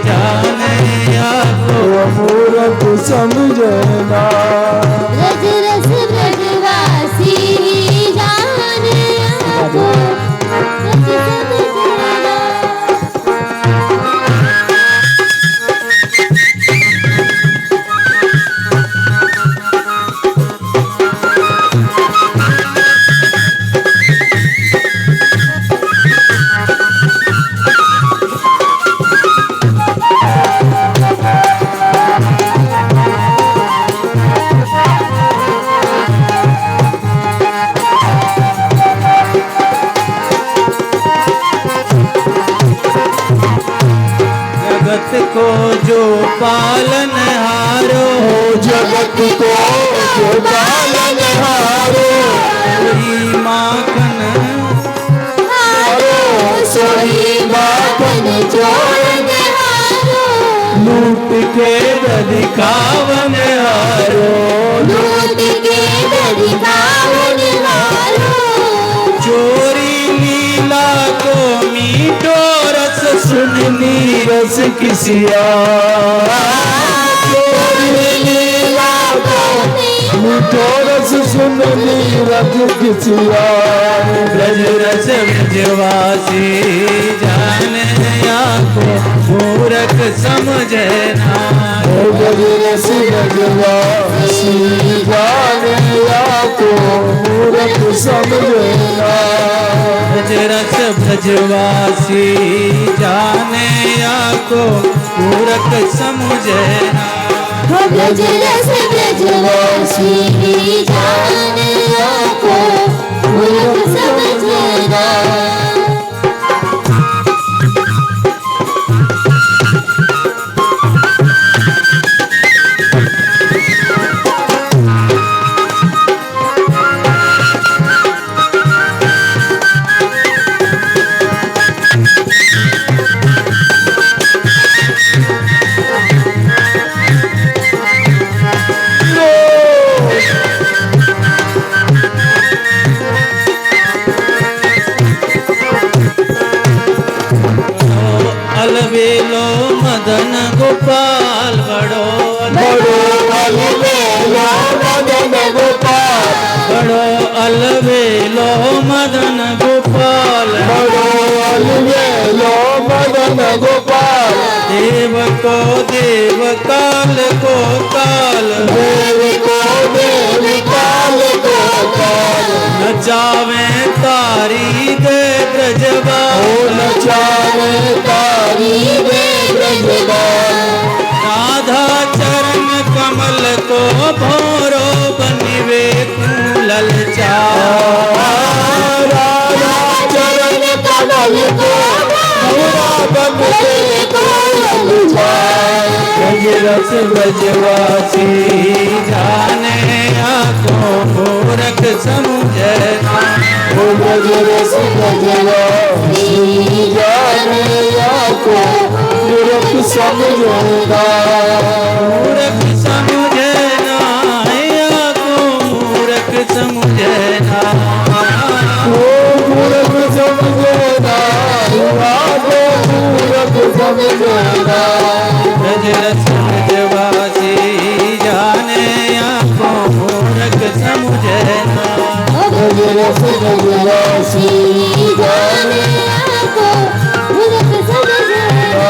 जाने आपको मूर्ख समझना ब्रज रस ब्रजवासी जाने आपको ब्रज समझना। जगत को जो पालन हारो जगत को जो पालन हारो वही माखन हारो सोई माखन चोरन हारो लूट के दिखावन हारो लूट के दिखावन हारो चोरी लीला को मीठो रस सुननी रस किसिया लीला को मीठो रस सुननी रस किसिया ब्रज रस ब्रजवासी जाने आपको मूर्ख समझना ब्रज रस ब्रजवासी जाने को मूर्ख समझना ब्रज रस ब्रजवासी जाने आपको मूर्ख समझना ब्रज रस ब्रजवासी जाने को मूर्ख समझना अलवेलो मदन गोपाल बड़ो बड़ो अलवेलो मदन गोपाल बड़ो अलवेलो मदन गोपाल बड़ो अलवेलो मदन गोपाल देव को देव काल को काल देव को देव काल को काल नचावे तारी दे ब्रजवा नचावे तारी दे ब्रजवान राधा चरण कमल को भोरो बनिवे ललचा राधा चरण कमल को भूरा बनते को ललचाए ब्रज रस ब्रजवासी जाने आपको मूर्ख समझना ब्रज रस ब्रजवासी जाने को मूर्ख समझना मूर्ख समझना आपको मूर्ख समझना मूर्ख समझना आपको मूर्ख समझना ब्रज रस ब्रजवासी जाने आपको मूर्ख समझना ब्रज रस ब्रजवासी जाने को मूर्ख समझना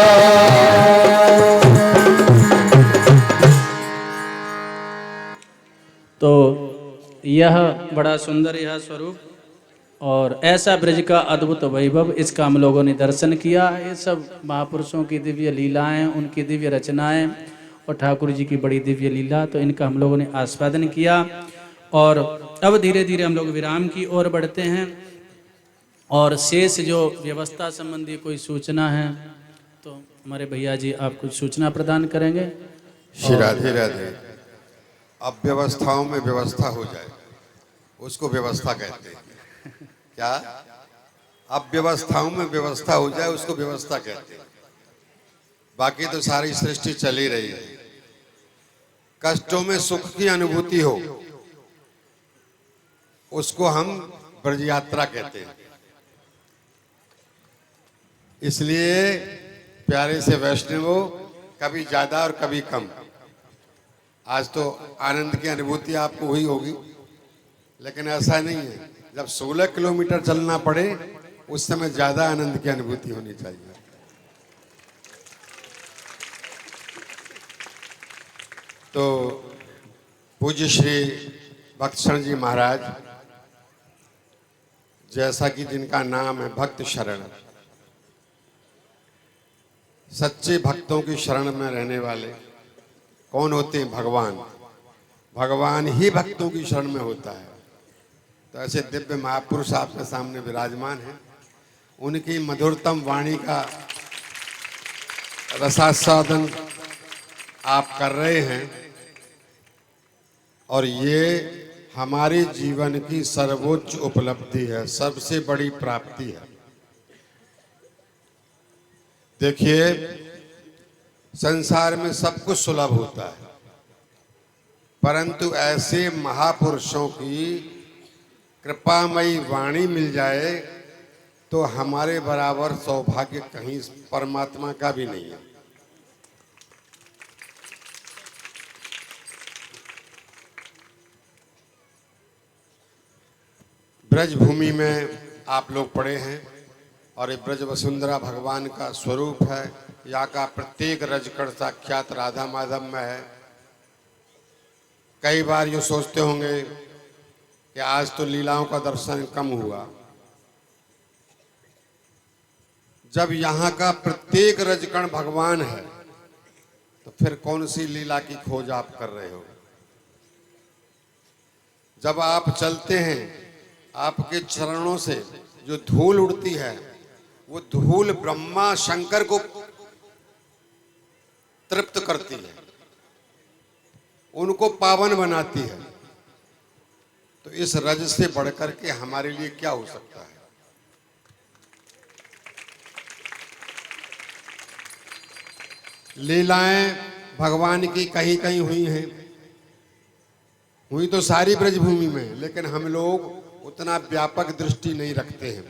तो यह बड़ा सुंदर यह स्वरूप और ऐसा ब्रज का अद्भुत वैभव, इसका हम लोगों ने दर्शन किया। ये सब महापुरुषों की दिव्य लीलाएं, उनकी दिव्य रचनाएं और ठाकुर जी की बड़ी दिव्य लीला, तो इनका हम लोगों ने आस्वादन किया। और अब धीरे धीरे हम लोग विराम की ओर बढ़ते हैं और शेष जो व्यवस्था संबंधी कोई सूचना है तो हमारे भैया जी आप कुछ सूचना प्रदान करेंगे। श्री राधे राधे। अब व्यवस्थाओं में व्यवस्था हो जाए उसको व्यवस्था कहते हैं। क्या? अब व्यवस्थाओं में व्यवस्था हो जाए उसको व्यवस्था कहते हैं। बाकी तो सारी सृष्टि चल ही रही है। कष्टों में सुख की अनुभूति हो उसको हम ब्रज यात्रा कहते हैं। इसलिए प्यारे से वैष्णवों, कभी ज्यादा और कभी कम। आज तो आनंद की अनुभूति आपको हुई होगी, लेकिन ऐसा नहीं है। जब 16 किलोमीटर चलना पड़े उस समय ज्यादा आनंद की अनुभूति होनी चाहिए। तो पूज्य श्री भक्तशरण जी महाराज, जैसा कि जिनका नाम है भक्त शरण, सच्चे भक्तों की शरण में रहने वाले कौन होते हैं? भगवान। भगवान ही भक्तों की शरण में होता है। तो ऐसे दिव्य महापुरुष आपके सामने विराजमान हैं। उनकी मधुरतम वाणी का रसास्वादन आप कर रहे हैं, और ये हमारे जीवन की सर्वोच्च उपलब्धि है, सबसे बड़ी प्राप्ति है। देखिए, संसार में सब कुछ सुलभ होता है, परंतु ऐसे महापुरुषों की कृपामयी वाणी मिल जाए तो हमारे बराबर सौभाग्य कहीं परमात्मा का भी नहीं है। ब्रज भूमि में आप लोग पड़े हैं, और ये ब्रज वसुंधरा भगवान का स्वरूप है। यहाँ का प्रत्येक रजकण साक्षात राधा माधव में है। कई बार ये सोचते होंगे कि आज तो लीलाओं का दर्शन कम हुआ। जब यहाँ का प्रत्येक रजकण भगवान है तो फिर कौन सी लीला की खोज आप कर रहे हो? जब आप चलते हैं, आपके चरणों से जो धूल उड़ती है, वो धूल ब्रह्मा शंकर को तृप्त करती है, उनको पावन बनाती है। तो इस रज से बढ़कर के हमारे लिए क्या हो सकता है? लीलाएं भगवान की कहीं कहीं हुई हैं, हुई तो सारी ब्रजभूमि में, लेकिन हम लोग उतना व्यापक दृष्टि नहीं रखते हैं।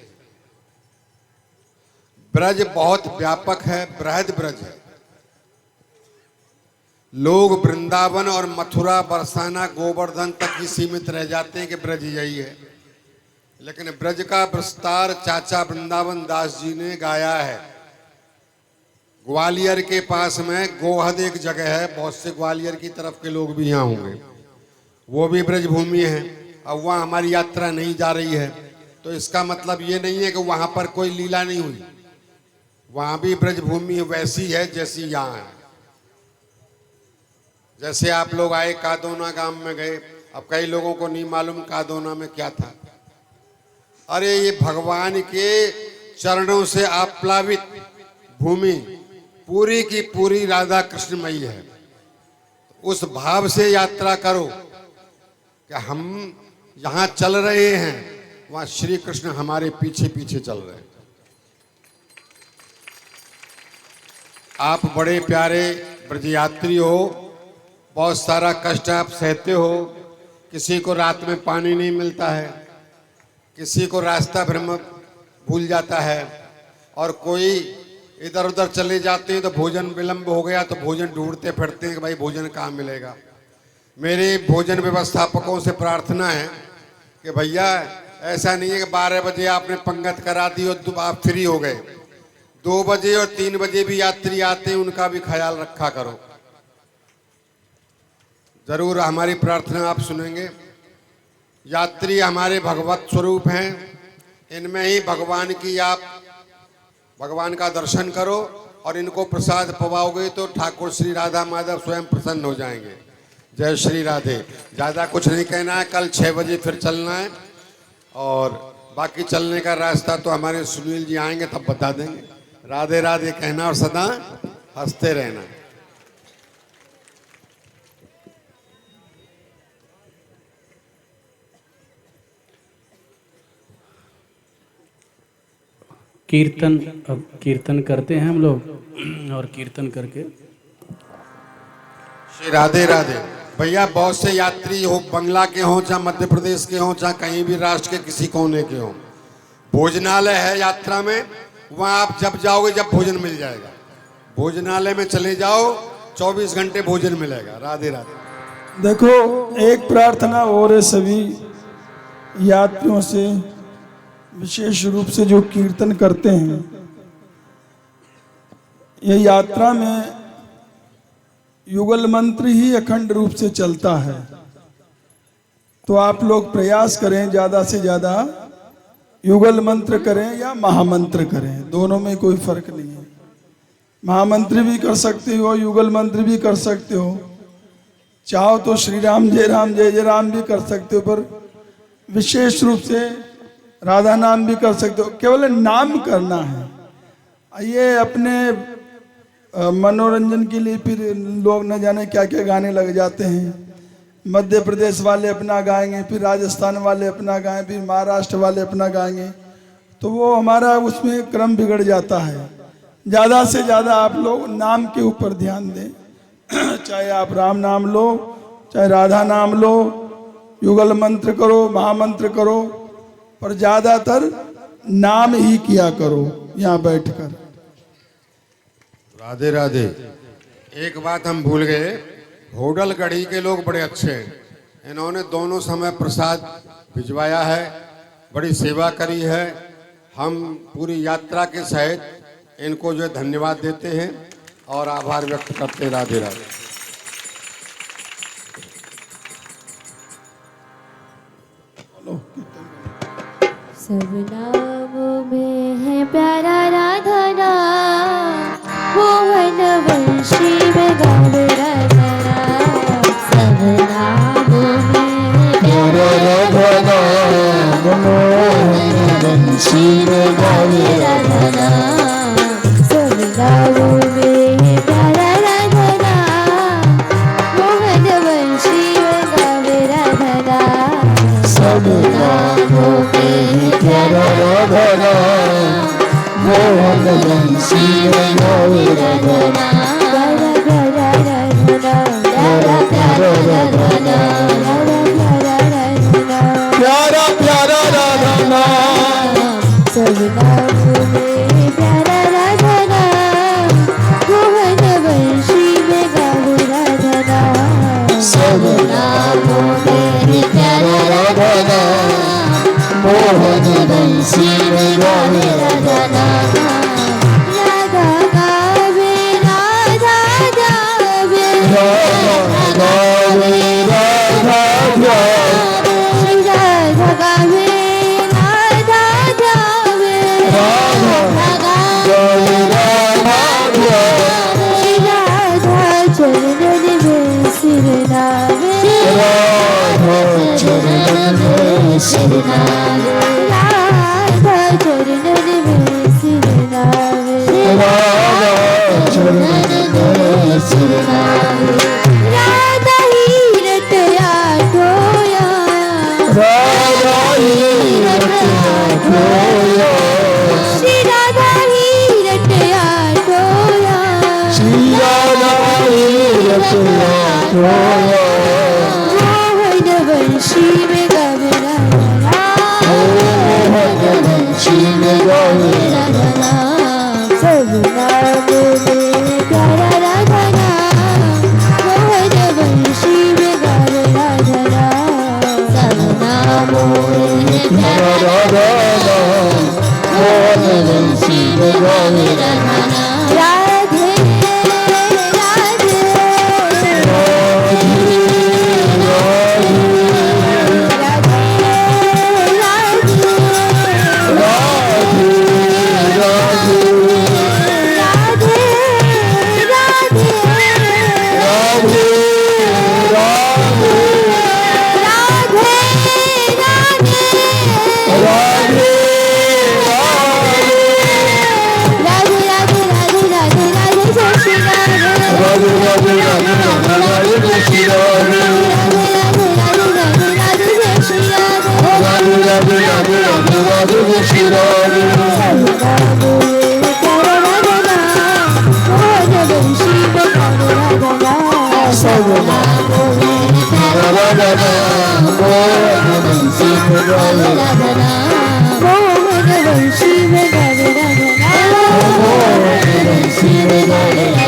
ब्रज बहुत व्यापक है, बृहद ब्रज है। लोग वृंदावन और मथुरा, बरसाना, गोवर्धन तक ही सीमित रह जाते हैं कि ब्रज यही है, लेकिन ब्रज का विस्तार चाचा वृंदावन दास जी ने गाया है। ग्वालियर के पास में गोहद एक जगह है, बहुत से ग्वालियर की तरफ के लोग भी यहाँ होंगे, वो भी ब्रज भूमि है। अब वहाँ हमारी यात्रा नहीं जा रही है, तो इसका मतलब ये नहीं है कि वहाँ पर कोई लीला नहीं हुई। वहाँ भी ब्रज भूमि वैसी है जैसी यहाँ है। जैसे आप लोग आए कादोना गांव में गए, अब कई लोगों को नहीं मालूम कादोना में क्या था। अरे ये भगवान के चरणों से आप्लावित भूमि पूरी की पूरी राधा कृष्णमयी है। उस भाव से यात्रा करो कि हम यहाँ चल रहे हैं, वहाँ श्री कृष्ण हमारे पीछे पीछे चल रहे हैं। आप बड़े प्यारे ब्रजयात्री हो, बहुत सारा कष्ट आप सहते हो। किसी को रात में पानी नहीं मिलता है, किसी को रास्ता भ्रम भूल जाता है, और कोई इधर उधर चले जाते हैं तो भोजन विलंब हो गया तो भोजन ढूंढते फिरते हैं कि भाई भोजन कहाँ मिलेगा। मेरे भोजन व्यवस्थापकों से प्रार्थना है कि भैया ऐसा नहीं है कि 12 बजे आपने पंगत करा दी और आप फ्री हो गए। 2 बजे और 3 बजे भी यात्री आते हैं, उनका भी ख्याल रखा करो। जरूर हमारी प्रार्थना आप सुनेंगे। यात्री हमारे भगवत स्वरूप हैं, इनमें ही भगवान की आप भगवान का दर्शन करो और इनको प्रसाद पवाओगे तो ठाकुर श्री राधा माधव स्वयं प्रसन्न हो जाएंगे। जय श्री राधे। ज़्यादा कुछ नहीं कहना है, कल 6 बजे फिर चलना है, और बाकी चलने का रास्ता तो हमारे सुनील जी आएंगे तब बता देंगे। राधे राधे कहना और सदा हंसते रहना। कीर्तन, अब कीर्तन करते हैं हम लोग, और कीर्तन करके श्री राधे राधे। भैया बहुत से यात्री हो, बंगला के हों, चाहे मध्य प्रदेश के हों, चाहे कहीं भी राष्ट्र के किसी कोने के हों, भोजनालय है यात्रा में, वहां आप जब जाओगे जब भोजन मिल जाएगा। भोजनालय में चले जाओ, 24 घंटे भोजन मिलेगा। राधे राधे। देखो, एक प्रार्थना और है सभी यात्रियों से, विशेष रूप से जो कीर्तन करते हैं। ये यात्रा में युगल मंत्र ही अखंड रूप से चलता है, तो आप लोग प्रयास करें ज़्यादा से ज़्यादा युगल मंत्र करें या महामंत्र करें, दोनों में कोई फर्क नहीं है। महामंत्र भी कर सकते हो, युगल मंत्र भी कर सकते हो, चाहो तो श्री राम जय जय राम भी कर सकते हो, पर विशेष रूप से राधा नाम भी कर सकते हो। केवल नाम करना है। ये अपने मनोरंजन के लिए फिर लोग न जाने क्या क्या गाने लग जाते हैं। मध्य प्रदेश वाले अपना गाएंगे, फिर राजस्थान वाले अपना गाएं, फिर महाराष्ट्र वाले अपना गाएंगे, तो वो हमारा उसमें क्रम बिगड़ जाता है। ज़्यादा से ज़्यादा आप लोग नाम के ऊपर ध्यान दें। चाहे आप राम नाम लो, चाहे राधा नाम लो, युगल मंत्र करो, महामंत्र करो, पर ज़्यादातर नाम ही किया करो यहाँ बैठकर। राधे राधे। एक बात हम भूल गए, होडल गढ़ी के लोग बड़े अच्छे हैं। इन्होंने दोनों समय प्रसाद भिजवाया है, बड़ी सेवा करी है। हम पूरी यात्रा के सहित इनको जो धन्यवाद देते हैं और आभार व्यक्त करते हैं। राधे राधे। सब नामों में है प्यारा राधा नाम, मोहन वंशी में गावे राधा नाम। सब नामों में है प्यारा राधा नाम, मोहन वंशी में गावे राधा नाम। सब नामों में है प्यारा राधा नाम, मोहन वंशी में गावे राधा नाम। सब नामों में प्यारा राधा नाम, मोहन वंशी में गावे राधा नाम। प्यारा प्यारा राधा नाम, प्यारा प्यारा राधा नाम, सब नामों में प्यारा राधा नाम, मोहन वंशी में गावे राधा नाम। सब नामों में प्यारा राधा नाम, मोहन वंशी में गावे राधा नाम। राधा गावे राधा गावे, राधा गावे राधा गावे, राधा गावे राधा गावे, राधा गावे राधा गावे। राधा चरणन में सिर नावे, राधा चरणन में सिर नावे, राधा चरणन में सिर नावे, राधा चरणन में सिर नावे। राधा ही रटया ढोया, राधा ही रटया ढोया, श्री राधा ही रटया ढोया, श्री राधा ही रटया ढोया। मोहन वंशी में गावे राधा नाम, मोहन वंशी में गावे राधा नाम। सब नामों में प्यारा राधा नाम, मोहन वंशी में गावे राधा नाम। सब नामों में प्यारा राधा नाम, मोहन वंशी में गावे राधा नाम। राधे राधे मोहन वंशी में गावे राधा नाम। शिव गणनाथ